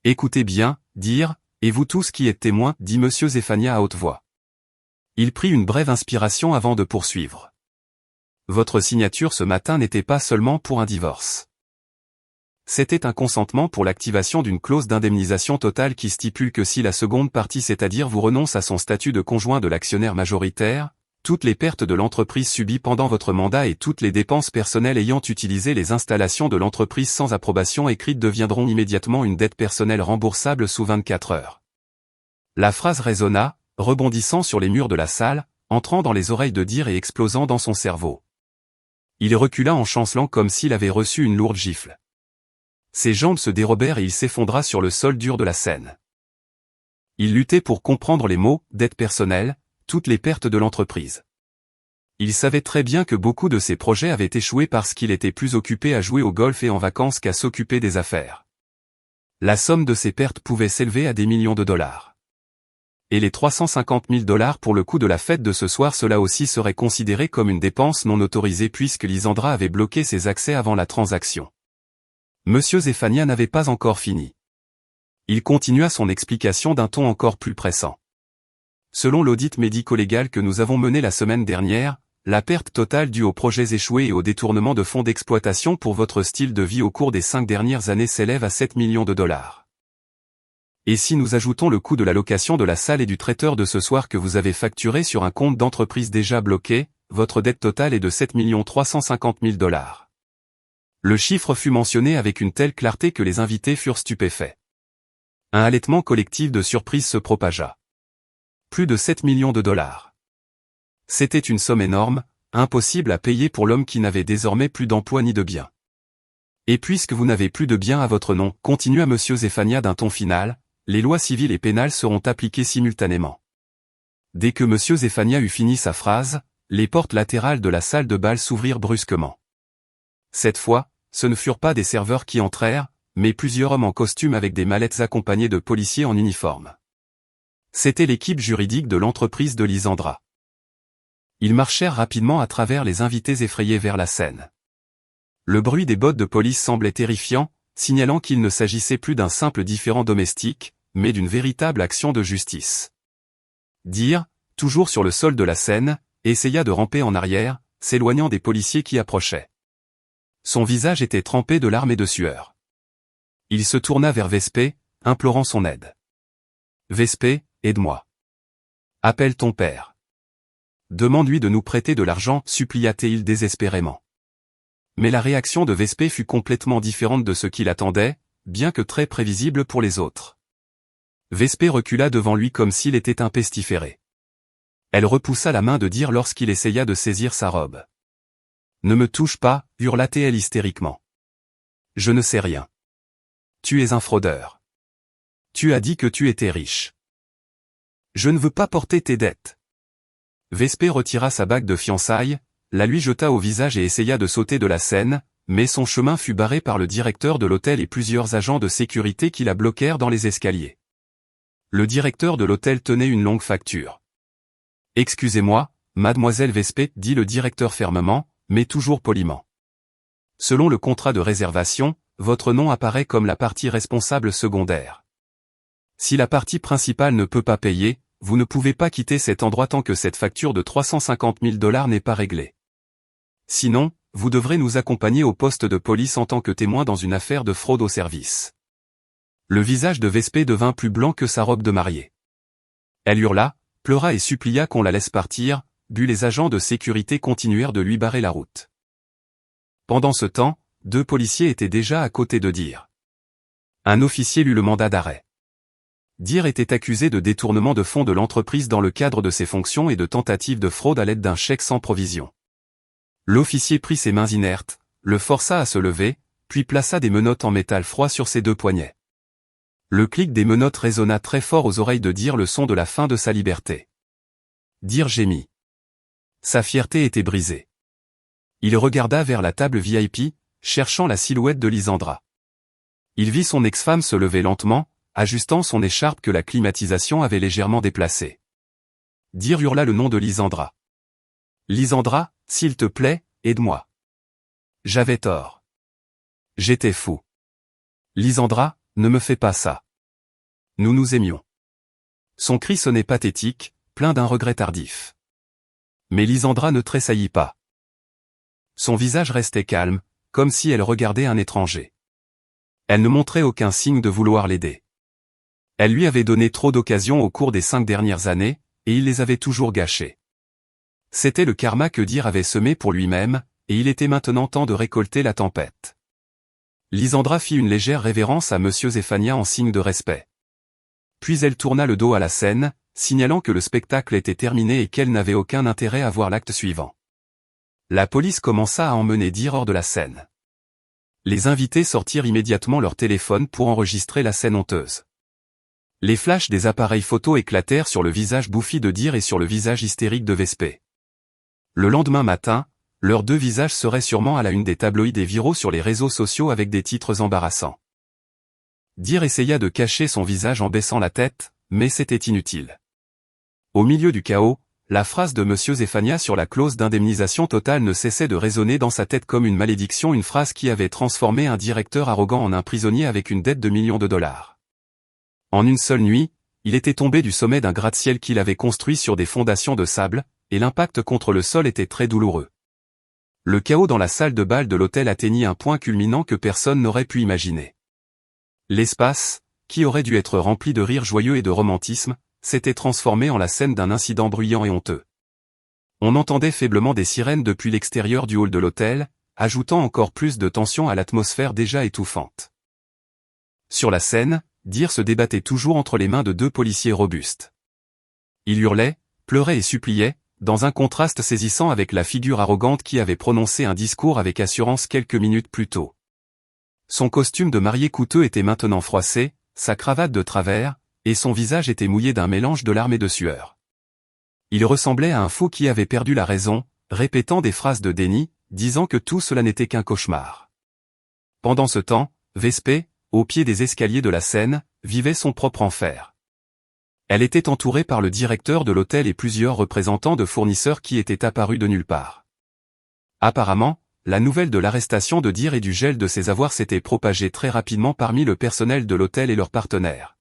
Écoutez bien, Dire, Et vous tous qui êtes témoins, dit monsieur Zéphania à haute voix. Il prit une brève inspiration avant de poursuivre. Votre signature ce matin n'était pas seulement pour un divorce. C'était un consentement pour l'activation d'une clause d'indemnisation totale qui stipule que si la seconde partie, c'est-à-dire vous, renonce à son statut de conjoint de l'actionnaire majoritaire, toutes les pertes de l'entreprise subies pendant votre mandat et toutes les dépenses personnelles ayant utilisé les installations de l'entreprise sans approbation écrite deviendront immédiatement une dette personnelle remboursable sous 24 heures. La phrase résonna, rebondissant sur les murs de la salle, entrant dans les oreilles de Dir et explosant dans son cerveau. Il recula en chancelant comme s'il avait reçu une lourde gifle. Ses jambes se dérobèrent et il s'effondra sur le sol dur de la scène. Il luttait pour comprendre les mots « dette personnelle », toutes les pertes de l'entreprise. Il savait très bien que beaucoup de ses projets avaient échoué parce qu'il était plus occupé à jouer au golf et en vacances qu'à s'occuper des affaires. La somme de ces pertes pouvait s'élever à des millions de dollars. Et les 350 000 $ pour le coût de la fête de ce soir, cela aussi serait considéré comme une dépense non autorisée puisque Lisandra avait bloqué ses accès avant la transaction. Monsieur Zéphania n'avait pas encore fini. Il continua son explication d'un ton encore plus pressant. Selon l'audit médico-légal que nous avons mené la semaine dernière, la perte totale due aux projets échoués et au détournement de fonds d'exploitation pour votre style de vie au cours des 5 dernières années s'élève à 7 millions de $. Et si nous ajoutons le coût de la location de la salle et du traiteur de ce soir que vous avez facturé sur un compte d'entreprise déjà bloqué, votre dette totale est de 7 350 000 $. Le chiffre fut mentionné avec une telle clarté que les invités furent stupéfaits. Un halètement collectif de surprise se propagea. Plus de 7 millions de $. C'était une somme énorme, impossible à payer pour l'homme qui n'avait désormais plus d'emploi ni de biens. Et puisque vous n'avez plus de biens à votre nom, continua monsieur Zéphania d'un ton final, les lois civiles et pénales seront appliquées simultanément. Dès que monsieur Zéphania eut fini sa phrase, les portes latérales de la salle de bal s'ouvrirent brusquement. Cette fois, ce ne furent pas des serveurs qui entrèrent, mais plusieurs hommes en costume avec des mallettes accompagnés de policiers en uniforme. C'était l'équipe juridique de l'entreprise de Lisandra. Ils marchèrent rapidement à travers les invités effrayés vers la scène. Le bruit des bottes de police semblait terrifiant, signalant qu'il ne s'agissait plus d'un simple différend domestique, mais d'une véritable action de justice. Dir, toujours sur le sol de la scène, essaya de ramper en arrière, s'éloignant des policiers qui approchaient. Son visage était trempé de larmes et de sueur. Il se tourna vers Vespé, implorant son aide. « Vespé, aide-moi. Appelle ton père. Demande-lui de nous prêter de l'argent, supplia-t-il désespérément. » Mais la réaction de Vespé fut complètement différente de ce qu'il attendait, bien que très prévisible pour les autres. Vespé recula devant lui comme s'il était un pestiféré. Elle repoussa la main de Dir lorsqu'il essaya de saisir sa robe. « Ne me touche pas, hurla-t-elle hystériquement. Je ne sais rien. Tu es un fraudeur. Tu as dit que tu étais riche. Je ne veux pas porter tes dettes. » Vespé retira sa bague de fiançailles, la lui jeta au visage et essaya de sauter de la scène, mais son chemin fut barré par le directeur de l'hôtel et plusieurs agents de sécurité qui la bloquèrent dans les escaliers. Le directeur de l'hôtel tenait une longue facture. « Excusez-moi, mademoiselle Vespé, dit le directeur fermement, mais toujours poliment. Selon le contrat de réservation, votre nom apparaît comme la partie responsable secondaire. Si la partie principale ne peut pas payer, vous ne pouvez pas quitter cet endroit tant que cette facture de 350 000 $ n'est pas réglée. Sinon, vous devrez nous accompagner au poste de police en tant que témoin dans une affaire de fraude au service. » Le visage de Vespé devint plus blanc que sa robe de mariée. Elle hurla, pleura et supplia qu'on la laisse partir, puis les agents de sécurité continuèrent de lui barrer la route. Pendant ce temps, 2 policiers étaient déjà à côté de Dir. Un officier lut le mandat d'arrêt. Dir était accusé de détournement de fonds de l'entreprise dans le cadre de ses fonctions et de tentative de fraude à l'aide d'un chèque sans provision. L'officier prit ses mains inertes, le força à se lever, puis plaça des menottes en métal froid sur ses 2 poignets. Le clic des menottes résonna très fort aux oreilles de Dir, le son de la fin de sa liberté. Dir gémit. Sa fierté était brisée. Il regarda vers la table VIP, cherchant la silhouette de Lisandra. Il vit son ex-femme se lever lentement, ajustant son écharpe que la climatisation avait légèrement déplacée. Dir hurla le nom de Lisandra. « Lisandra, s'il te plaît, aide-moi. J'avais tort. J'étais fou. Lisandra, ne me fais pas ça. Nous nous aimions. Son cri sonnait pathétique, plein d'un regret tardif. Mais Lisandra ne tressaillit pas. Son visage restait calme, comme si elle regardait un étranger. Elle ne montrait aucun signe de vouloir l'aider. Elle lui avait donné trop d'occasions au cours des 5 dernières années, et il les avait toujours gâchées. C'était le karma que Dir avait semé pour lui-même, et il était maintenant temps de récolter la tempête. Lisandra fit une légère révérence à Monsieur Zéphania en signe de respect. Puis elle tourna le dos à la scène, signalant que le spectacle était terminé et qu'elle n'avait aucun intérêt à voir l'acte suivant. La police commença à emmener Dir hors de la scène. Les invités sortirent immédiatement leur téléphone pour enregistrer la scène honteuse. Les flashs des appareils photo éclatèrent sur le visage bouffi de Dir et sur le visage hystérique de Vespé. Le lendemain matin, leurs 2 visages seraient sûrement à la une des tabloïds et viraux sur les réseaux sociaux avec des titres embarrassants. Dir essaya de cacher son visage en baissant la tête, mais c'était inutile. Au milieu du chaos, la phrase de Monsieur Zéphania sur la clause d'indemnisation totale ne cessait de résonner dans sa tête comme une malédiction, une phrase qui avait transformé un directeur arrogant en un prisonnier avec une dette de millions de dollars. En une seule nuit, il était tombé du sommet d'un gratte-ciel qu'il avait construit sur des fondations de sable, et l'impact contre le sol était très douloureux. Le chaos dans la salle de bal de l'hôtel atteignit un point culminant que personne n'aurait pu imaginer. L'espace, qui aurait dû être rempli de rires joyeux et de romantisme, s'était transformé en la scène d'un incident bruyant et honteux. On entendait faiblement des sirènes depuis l'extérieur du hall de l'hôtel, ajoutant encore plus de tension à l'atmosphère déjà étouffante. Sur la scène, Dir se débattait toujours entre les mains de 2 policiers robustes. Il hurlait, pleurait et suppliait, dans un contraste saisissant avec la figure arrogante qui avait prononcé un discours avec assurance quelques minutes plus tôt. Son costume de mariée coûteux était maintenant froissé, sa cravate de travers, et son visage était mouillé d'un mélange de larmes et de sueur. Il ressemblait à un fou qui avait perdu la raison, répétant des phrases de déni, disant que tout cela n'était qu'un cauchemar. Pendant ce temps, Vespé, au pied des escaliers de la scène, vivait son propre enfer. Elle était entourée par le directeur de l'hôtel et plusieurs représentants de fournisseurs qui étaient apparus de nulle part. Apparemment, la nouvelle de l'arrestation de Dir et du gel de ses avoirs s'était propagée très rapidement parmi le personnel de l'hôtel et leurs partenaires.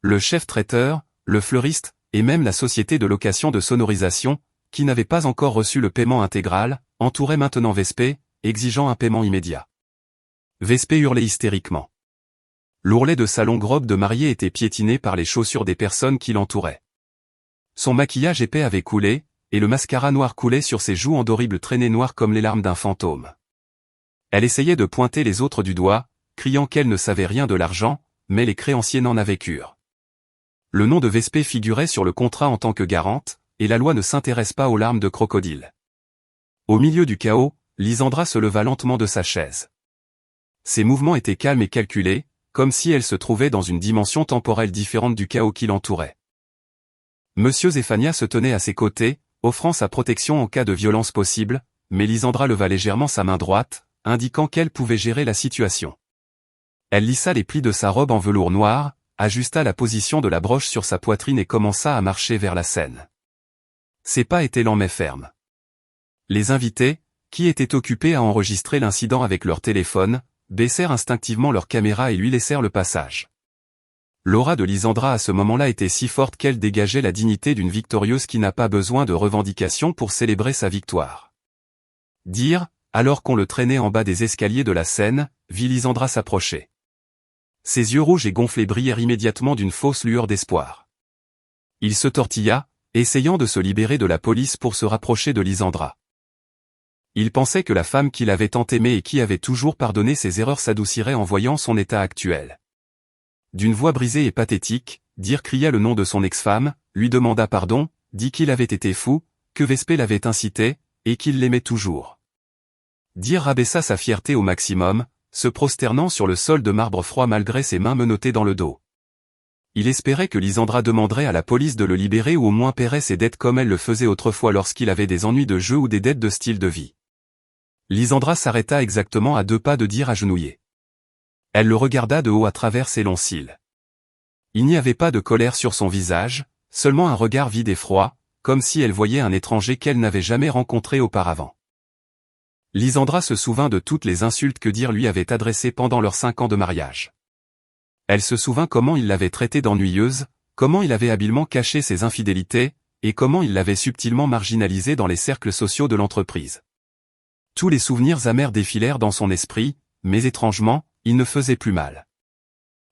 Le chef traiteur, le fleuriste, et même la société de location de sonorisation, qui n'avait pas encore reçu le paiement intégral, entouraient maintenant Vespé, exigeant un paiement immédiat. Vespé hurlait hystériquement. L'ourlet de sa longue robe de mariée était piétiné par les chaussures des personnes qui l'entouraient. Son maquillage épais avait coulé, et le mascara noir coulait sur ses joues en d'horribles traînées noires comme les larmes d'un fantôme. Elle essayait de pointer les autres du doigt, criant qu'elle ne savait rien de l'argent, mais les créanciers n'en avaient cure. Le nom de Vespé figurait sur le contrat en tant que garante, et la loi ne s'intéresse pas aux larmes de crocodile. Au milieu du chaos, Lisandra se leva lentement de sa chaise. Ses mouvements étaient calmes et calculés, comme si elle se trouvait dans une dimension temporelle différente du chaos qui l'entourait. Monsieur Zéphania se tenait à ses côtés, offrant sa protection en cas de violence possible, mais Lisandra leva légèrement sa main droite, indiquant qu'elle pouvait gérer la situation. Elle lissa les plis de sa robe en velours noir, ajusta la position de la broche sur sa poitrine et commença à marcher vers la scène. Ses pas étaient lents mais fermes. Les invités, qui étaient occupés à enregistrer l'incident avec leur téléphone, baissèrent instinctivement leur caméra et lui laissèrent le passage. L'aura de Lisandra à ce moment-là était si forte qu'elle dégageait la dignité d'une victorieuse qui n'a pas besoin de revendications pour célébrer sa victoire. Dir, alors qu'on le traînait en bas des escaliers de la scène, vit Lisandra s'approcher. Ses yeux rouges et gonflés brillèrent immédiatement d'une fausse lueur d'espoir. Il se tortilla, essayant de se libérer de la police pour se rapprocher de Lisandra. Il pensait que la femme qu'il avait tant aimée et qui avait toujours pardonné ses erreurs s'adoucirait en voyant son état actuel. D'une voix brisée et pathétique, Dir cria le nom de son ex-femme, lui demanda pardon, dit qu'il avait été fou, que Vespé l'avait incité, et qu'il l'aimait toujours. Dir rabaissa sa fierté au maximum, se prosternant sur le sol de marbre froid malgré ses mains menottées dans le dos. Il espérait que Lisandra demanderait à la police de le libérer ou au moins paierait ses dettes comme elle le faisait autrefois lorsqu'il avait des ennuis de jeu ou des dettes de style de vie. Lisandra s'arrêta exactement à 2 pas de Dir agenouillé. Elle le regarda de haut à travers ses longs cils. Il n'y avait pas de colère sur son visage, seulement un regard vide et froid, comme si elle voyait un étranger qu'elle n'avait jamais rencontré auparavant. Lisandra se souvint de toutes les insultes que Dir lui avait adressées pendant leurs 5 ans de mariage. Elle se souvint comment il l'avait traitée d'ennuyeuse, comment il avait habilement caché ses infidélités, et comment il l'avait subtilement marginalisé dans les cercles sociaux de l'entreprise. Tous les souvenirs amers défilèrent dans son esprit, mais étrangement, ils ne faisaient plus mal.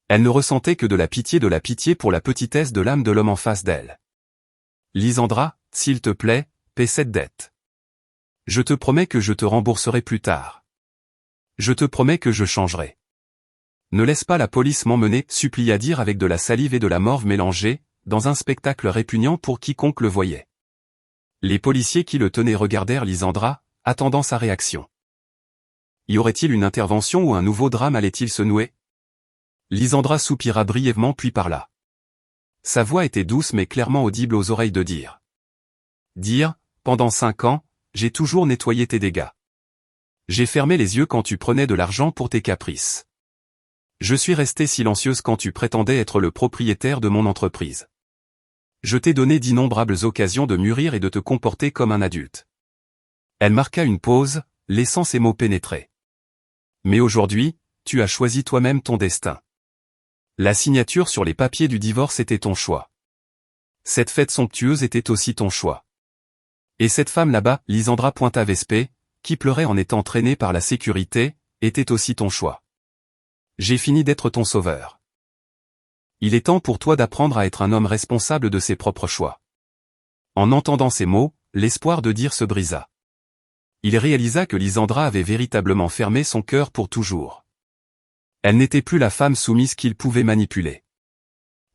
Elle ne ressentait que de la pitié pour la petitesse de l'âme de l'homme en face d'elle. « Lysandra, s'il te plaît, paie cette dette. Je te promets que je te rembourserai plus tard. Je te promets que je changerai. Ne laisse pas la police m'emmener, supplia dire avec de la salive et de la morve mélangées, dans un spectacle répugnant pour quiconque le voyait. Les policiers qui le tenaient regardèrent Lysandra, attendant sa réaction. Y aurait-il une intervention ou un nouveau drame allait-il se nouer? Lysandra soupira brièvement puis parla. Sa voix était douce mais clairement audible aux oreilles de Dire. Dire, pendant 5 ans, j'ai toujours nettoyé tes dégâts. J'ai fermé les yeux quand tu prenais de l'argent pour tes caprices. Je suis restée silencieuse quand tu prétendais être le propriétaire de mon entreprise. Je t'ai donné d'innombrables occasions de mûrir et de te comporter comme un adulte. Elle marqua une pause, laissant ses mots pénétrer. Mais aujourd'hui, tu as choisi toi-même ton destin. La signature sur les papiers du divorce était ton choix. Cette fête somptueuse était aussi ton choix. Et cette femme là-bas, Lysandra pointa Vespé, qui pleurait en étant traînée par la sécurité, était aussi ton choix. J'ai fini d'être ton sauveur. Il est temps pour toi d'apprendre à être un homme responsable de ses propres choix. En entendant ces mots, l'espoir de Dire se brisa. Il réalisa que Lysandra avait véritablement fermé son cœur pour toujours. Elle n'était plus la femme soumise qu'il pouvait manipuler.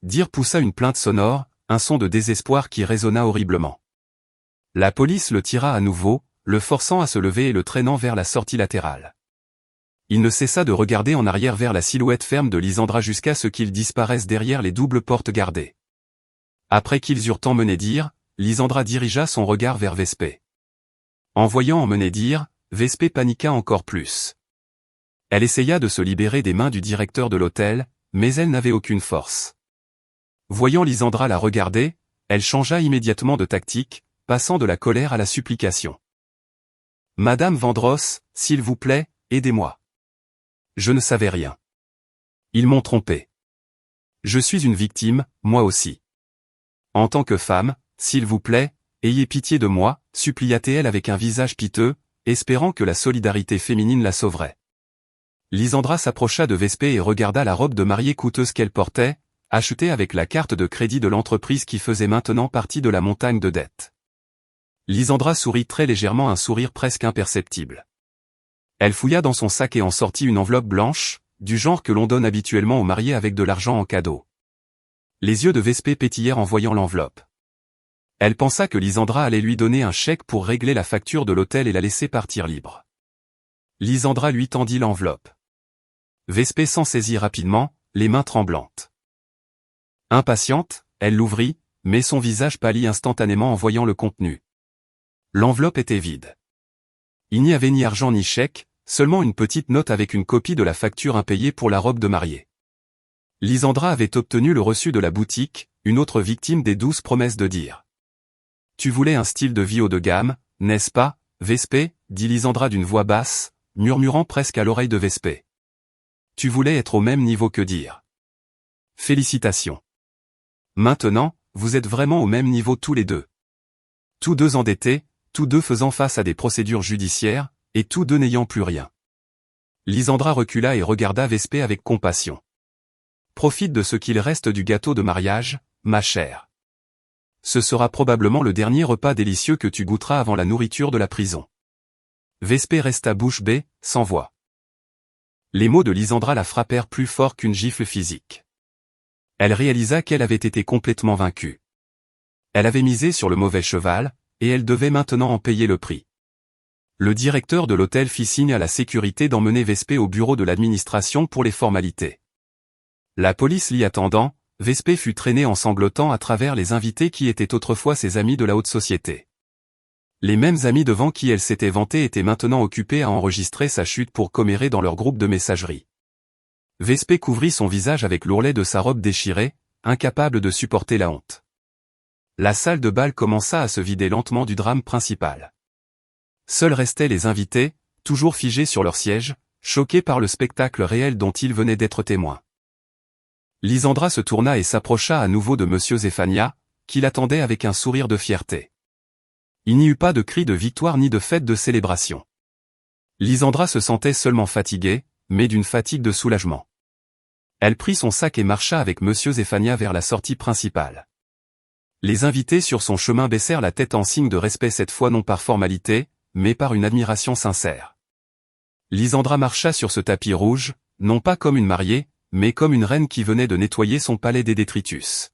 Dire poussa une plainte sonore, un son de désespoir qui résonna horriblement. La police le tira à nouveau, le forçant à se lever et le traînant vers la sortie latérale. Il ne cessa de regarder en arrière vers la silhouette ferme de Lysandra jusqu'à ce qu'il disparaisse derrière les doubles portes gardées. Après qu'ils eurent emmené Dire, Lysandra dirigea son regard vers Vespé. En voyant emmener Dire, Vespé paniqua encore plus. Elle essaya de se libérer des mains du directeur de l'hôtel, mais elle n'avait aucune force. Voyant Lysandra la regarder, elle changea immédiatement de tactique, passant de la colère à la supplication. « Madame Vandross, s'il vous plaît, aidez-moi. Je ne savais rien. Ils m'ont trompé. Je suis une victime, moi aussi. En tant que femme, s'il vous plaît, ayez pitié de moi, supplia-t-elle avec un visage piteux, espérant que la solidarité féminine la sauverait. Lysandra s'approcha de Vespé et regarda la robe de mariée coûteuse qu'elle portait, achetée avec la carte de crédit de l'entreprise qui faisait maintenant partie de la montagne de dettes. Lysandra sourit très légèrement, un sourire presque imperceptible. Elle fouilla dans son sac et en sortit une enveloppe blanche, du genre que l'on donne habituellement aux mariés avec de l'argent en cadeau. Les yeux de Vespé pétillèrent en voyant l'enveloppe. Elle pensa que Lysandra allait lui donner un chèque pour régler la facture de l'hôtel et la laisser partir libre. Lysandra lui tendit l'enveloppe. Vespé s'en saisit rapidement, les mains tremblantes. Impatiente, elle l'ouvrit, mais son visage pâlit instantanément en voyant le contenu. L'enveloppe était vide. Il n'y avait ni argent ni chèque, seulement une petite note avec une copie de la facture impayée pour la robe de mariée. Lysandra avait obtenu le reçu de la boutique, une autre victime des 12 promesses de Dire. « Tu voulais un style de vie haut de gamme, n'est-ce pas, Vespé » dit Lysandra d'une voix basse, murmurant presque à l'oreille de Vespé. « Tu voulais être au même niveau que Dire. Félicitations. Maintenant, vous êtes vraiment au même niveau tous les deux. Tous deux endettés, tous deux faisant face à des procédures judiciaires, et tous deux n'ayant plus rien. » Lysandra recula et regarda Vespé avec compassion. « Profite de ce qu'il reste du gâteau de mariage, ma chère. Ce sera probablement le dernier repas délicieux que tu goûteras avant la nourriture de la prison. » Vespé resta bouche bée, sans voix. Les mots de Lysandra la frappèrent plus fort qu'une gifle physique. Elle réalisa qu'elle avait été complètement vaincue. Elle avait misé sur le mauvais cheval, et elle devait maintenant en payer le prix. Le directeur de l'hôtel fit signe à la sécurité d'emmener Vespé au bureau de l'administration pour les formalités. La police l'y attendant, Vespé fut traînée en sanglotant à travers les invités qui étaient autrefois ses amis de la haute société. Les mêmes amis devant qui elle s'était vantée étaient maintenant occupés à enregistrer sa chute pour commérer dans leur groupe de messagerie. Vespé couvrit son visage avec l'ourlet de sa robe déchirée, incapable de supporter la honte. La salle de bal commença à se vider lentement du drame principal. Seuls restaient les invités, toujours figés sur leur siège, choqués par le spectacle réel dont ils venaient d'être témoins. Lisandra se tourna et s'approcha à nouveau de Monsieur Zéphania, qui l'attendait avec un sourire de fierté. Il n'y eut pas de cri de victoire ni de fête de célébration. Lisandra se sentait seulement fatiguée, mais d'une fatigue de soulagement. Elle prit son sac et marcha avec Monsieur Zéphania vers la sortie principale. Les invités sur son chemin baissèrent la tête en signe de respect cette fois non par formalité, mais par une admiration sincère. Lisandra marcha sur ce tapis rouge, non pas comme une mariée, mais comme une reine qui venait de nettoyer son palais des détritus.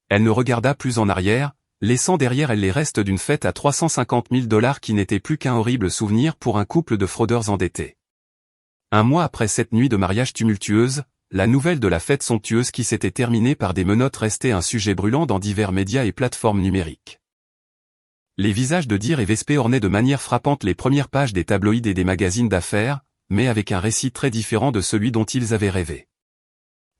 Elle ne regarda plus en arrière, laissant derrière elle les restes d'une fête à 350 000 $ qui n'était plus qu'un horrible souvenir pour un couple de fraudeurs endettés. Un mois après cette nuit de mariage tumultueuse, la nouvelle de la fête somptueuse qui s'était terminée par des menottes restait un sujet brûlant dans divers médias et plateformes numériques. Les visages de Dir et Vespé ornaient de manière frappante les premières pages des tabloïds et des magazines d'affaires, mais avec un récit très différent de celui dont ils avaient rêvé.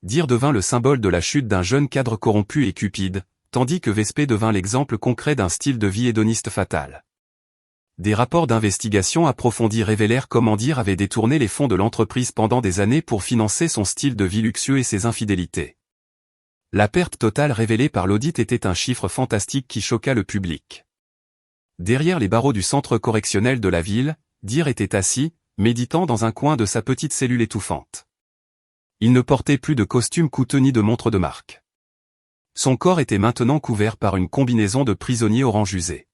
Dir devint le symbole de la chute d'un jeune cadre corrompu et cupide, tandis que Vespé devint l'exemple concret d'un style de vie hédoniste fatal. Des rapports d'investigation approfondis révélèrent comment Dir avait détourné les fonds de l'entreprise pendant des années pour financer son style de vie luxueux et ses infidélités. La perte totale révélée par l'audit était un chiffre fantastique qui choqua le public. Derrière les barreaux du centre correctionnel de la ville, Dir était assis, méditant dans un coin de sa petite cellule étouffante. Il ne portait plus de costume coûteux ni de montre de marque. Son corps était maintenant couvert par une combinaison de prisonnier orange usé.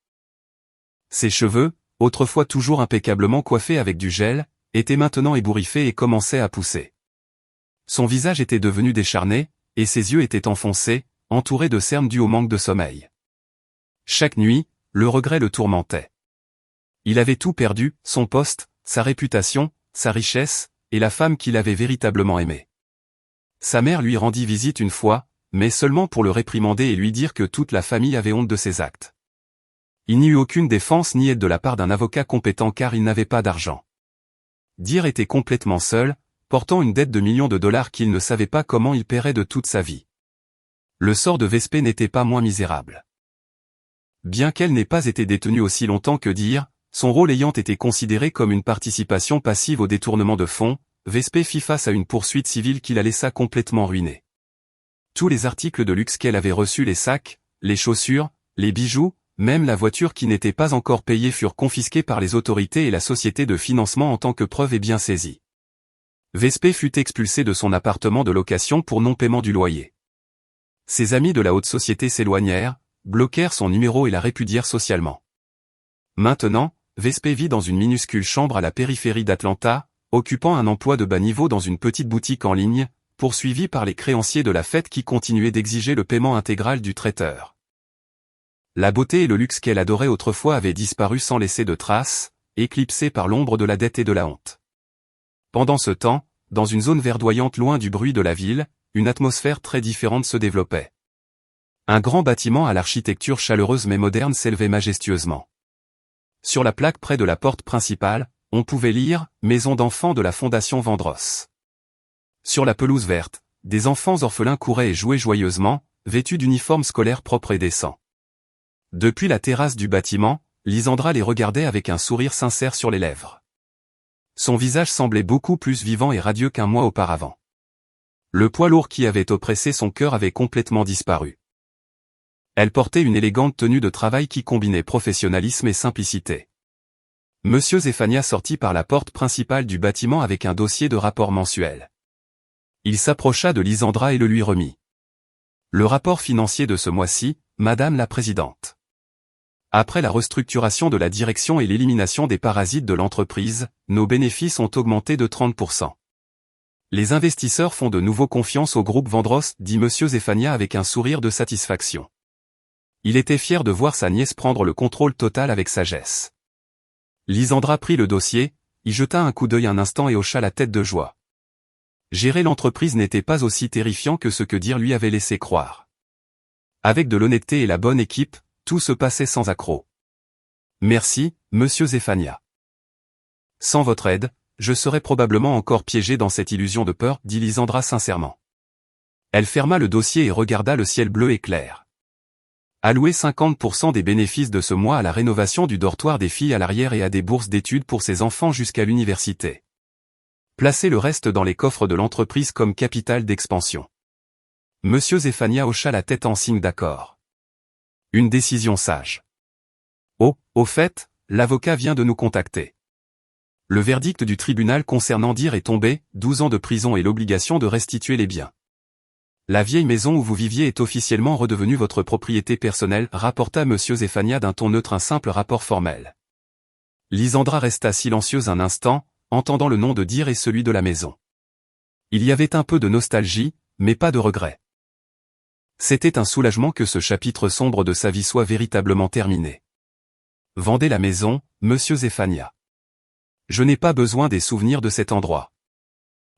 Ses cheveux, autrefois toujours impeccablement coiffés avec du gel, étaient maintenant ébouriffés et commençaient à pousser. Son visage était devenu décharné, et ses yeux étaient enfoncés, entourés de cernes dues au manque de sommeil. Chaque nuit, le regret le tourmentait. Il avait tout perdu, son poste, sa réputation, sa richesse, et la femme qu'il avait véritablement aimée. Sa mère lui rendit visite une fois, mais seulement pour le réprimander et lui dire que toute la famille avait honte de ses actes. Il n'y eut aucune défense ni aide de la part d'un avocat compétent car il n'avait pas d'argent. Dir était complètement seul, portant une dette de millions de dollars qu'il ne savait pas comment il paierait de toute sa vie. Le sort de Vespé n'était pas moins misérable. Bien qu'elle n'ait pas été détenue aussi longtemps que Dir, son rôle ayant été considéré comme une participation passive au détournement de fonds, Vespé fit face à une poursuite civile qui la laissa complètement ruinée. Tous les articles de luxe qu'elle avait reçus, les sacs, les chaussures, les bijoux, même la voiture qui n'était pas encore payée furent confisqués par les autorités et la société de financement en tant que preuve et bien saisie. Vespé fut expulsé de son appartement de location pour non-paiement du loyer. Ses amis de la haute société s'éloignèrent, bloquèrent son numéro et la répudièrent socialement. Maintenant, Vespé vit dans une minuscule chambre à la périphérie d'Atlanta, occupant un emploi de bas niveau dans une petite boutique en ligne, poursuivi par les créanciers de la fête qui continuaient d'exiger le paiement intégral du traiteur. La beauté et le luxe qu'elle adorait autrefois avaient disparu sans laisser de traces, éclipsés par l'ombre de la dette et de la honte. Pendant ce temps, dans une zone verdoyante loin du bruit de la ville, une atmosphère très différente se développait. Un grand bâtiment à l'architecture chaleureuse mais moderne s'élevait majestueusement. Sur la plaque près de la porte principale, on pouvait lire « Maison d'enfants de la Fondation Vandross ». Sur la pelouse verte, des enfants orphelins couraient et jouaient joyeusement, vêtus d'uniformes scolaires propres et décents. Depuis la terrasse du bâtiment, Lisandra les regardait avec un sourire sincère sur les lèvres. Son visage semblait beaucoup plus vivant et radieux qu'un mois auparavant. Le poids lourd qui avait oppressé son cœur avait complètement disparu. Elle portait une élégante tenue de travail qui combinait professionnalisme et simplicité. Monsieur Zéphania sortit par la porte principale du bâtiment avec un dossier de rapport mensuel. Il s'approcha de Lisandra et le lui remit. Le rapport financier de ce mois-ci, Madame la Présidente. Après la restructuration de la direction et l'élimination des parasites de l'entreprise, nos bénéfices ont augmenté de 30%. Les investisseurs font de nouveau confiance au groupe Vandross, dit Monsieur Zéphania avec un sourire de satisfaction. Il était fier de voir sa nièce prendre le contrôle total avec sagesse. Lisandra prit le dossier, y jeta un coup d'œil un instant et hocha la tête de joie. Gérer l'entreprise n'était pas aussi terrifiant que ce que Dir lui avait laissé croire. Avec de l'honnêteté et la bonne équipe, tout se passait sans accroc. Merci, Monsieur Zéphania. Sans votre aide, je serais probablement encore piégé dans cette illusion de peur, dit Lisandra sincèrement. Elle ferma le dossier et regarda le ciel bleu et clair. Allouer 50% des bénéfices de ce mois à la rénovation du dortoir des filles à l'arrière et à des bourses d'études pour ses enfants jusqu'à l'université. Placer le reste dans les coffres de l'entreprise comme capital d'expansion. Monsieur Zéphania hocha la tête en signe d'accord. Une décision sage. Oh, au fait, l'avocat vient de nous contacter. Le verdict du tribunal concernant Dir est tombé, 12 ans de prison et l'obligation de restituer les biens. La vieille maison où vous viviez est officiellement redevenue votre propriété personnelle, rapporta Monsieur Zéphania d'un ton neutre un simple rapport formel. Lysandra resta silencieuse un instant, entendant le nom de Dir et celui de la maison. Il y avait un peu de nostalgie, mais pas de regret. C'était un soulagement que ce chapitre sombre de sa vie soit véritablement terminé. Vendez la maison, Monsieur Zéphania. Je n'ai pas besoin des souvenirs de cet endroit.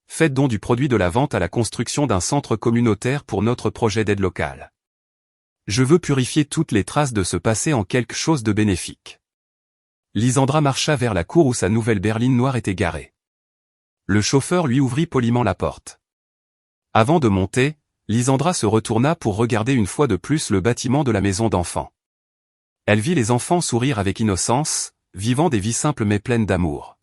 Faites don du produit de la vente à la construction d'un centre communautaire pour notre projet d'aide locale. Je veux purifier toutes les traces de ce passé en quelque chose de bénéfique. Lysandra marcha vers la cour où sa nouvelle berline noire était garée. Le chauffeur lui ouvrit poliment la porte. Avant de monter, Lysandra se retourna pour regarder une fois de plus le bâtiment de la maison d'enfants. Elle vit les enfants sourire avec innocence, vivant des vies simples mais pleines d'amour.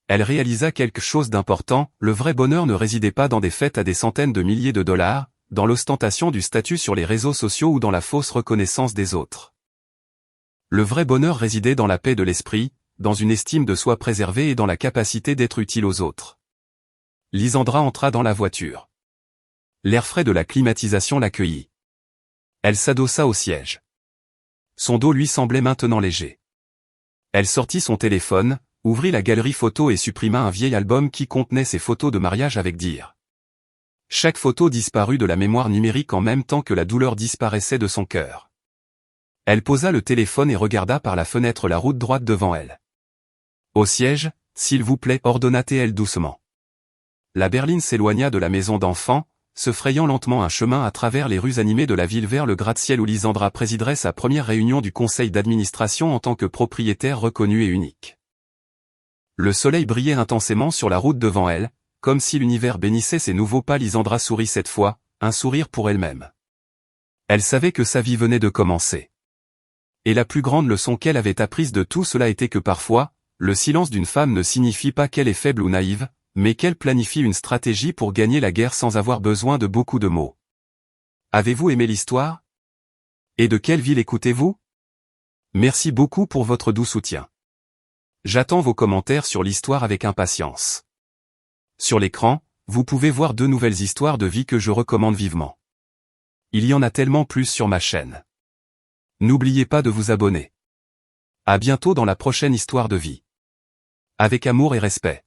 Elle réalisa quelque chose d'important, le vrai bonheur ne résidait pas dans des fêtes à des centaines de milliers de dollars, dans l'ostentation du statut sur les réseaux sociaux ou dans la fausse reconnaissance des autres. Le vrai bonheur résidait dans la paix de l'esprit, dans une estime de soi préservée et dans la capacité d'être utile aux autres. Lysandra entra dans la voiture. L'air frais de la climatisation l'accueillit. Elle s'adossa au siège. Son dos lui semblait maintenant léger. Elle sortit son téléphone, ouvrit la galerie photo et supprima un vieil album qui contenait ses photos de mariage avec Dir. Chaque photo disparut de la mémoire numérique en même temps que la douleur disparaissait de son cœur. Elle posa le téléphone et regarda par la fenêtre la route droite devant elle. Au siège, s'il vous plaît, ordonna-t-elle doucement. La berline s'éloigna de la maison d'enfants, se frayant lentement un chemin à travers les rues animées de la ville vers le gratte-ciel où Lysandra présiderait sa première réunion du conseil d'administration en tant que propriétaire reconnu et unique. Le soleil brillait intensément sur la route devant elle, comme si l'univers bénissait ses nouveaux pas. Lysandra sourit cette fois, un sourire pour elle-même. Elle savait que sa vie venait de commencer. Et la plus grande leçon qu'elle avait apprise de tout cela était que parfois, le silence d'une femme ne signifie pas qu'elle est faible ou naïve, mais qu'elle planifie une stratégie pour gagner la guerre sans avoir besoin de beaucoup de mots. Avez-vous aimé l'histoire? Et de quelle ville écoutez-vous? Merci beaucoup pour votre doux soutien. J'attends vos commentaires sur l'histoire avec impatience. Sur l'écran, vous pouvez voir 2 nouvelles histoires de vie que je recommande vivement. Il y en a tellement plus sur ma chaîne. N'oubliez pas de vous abonner. À bientôt dans la prochaine histoire de vie. Avec amour et respect.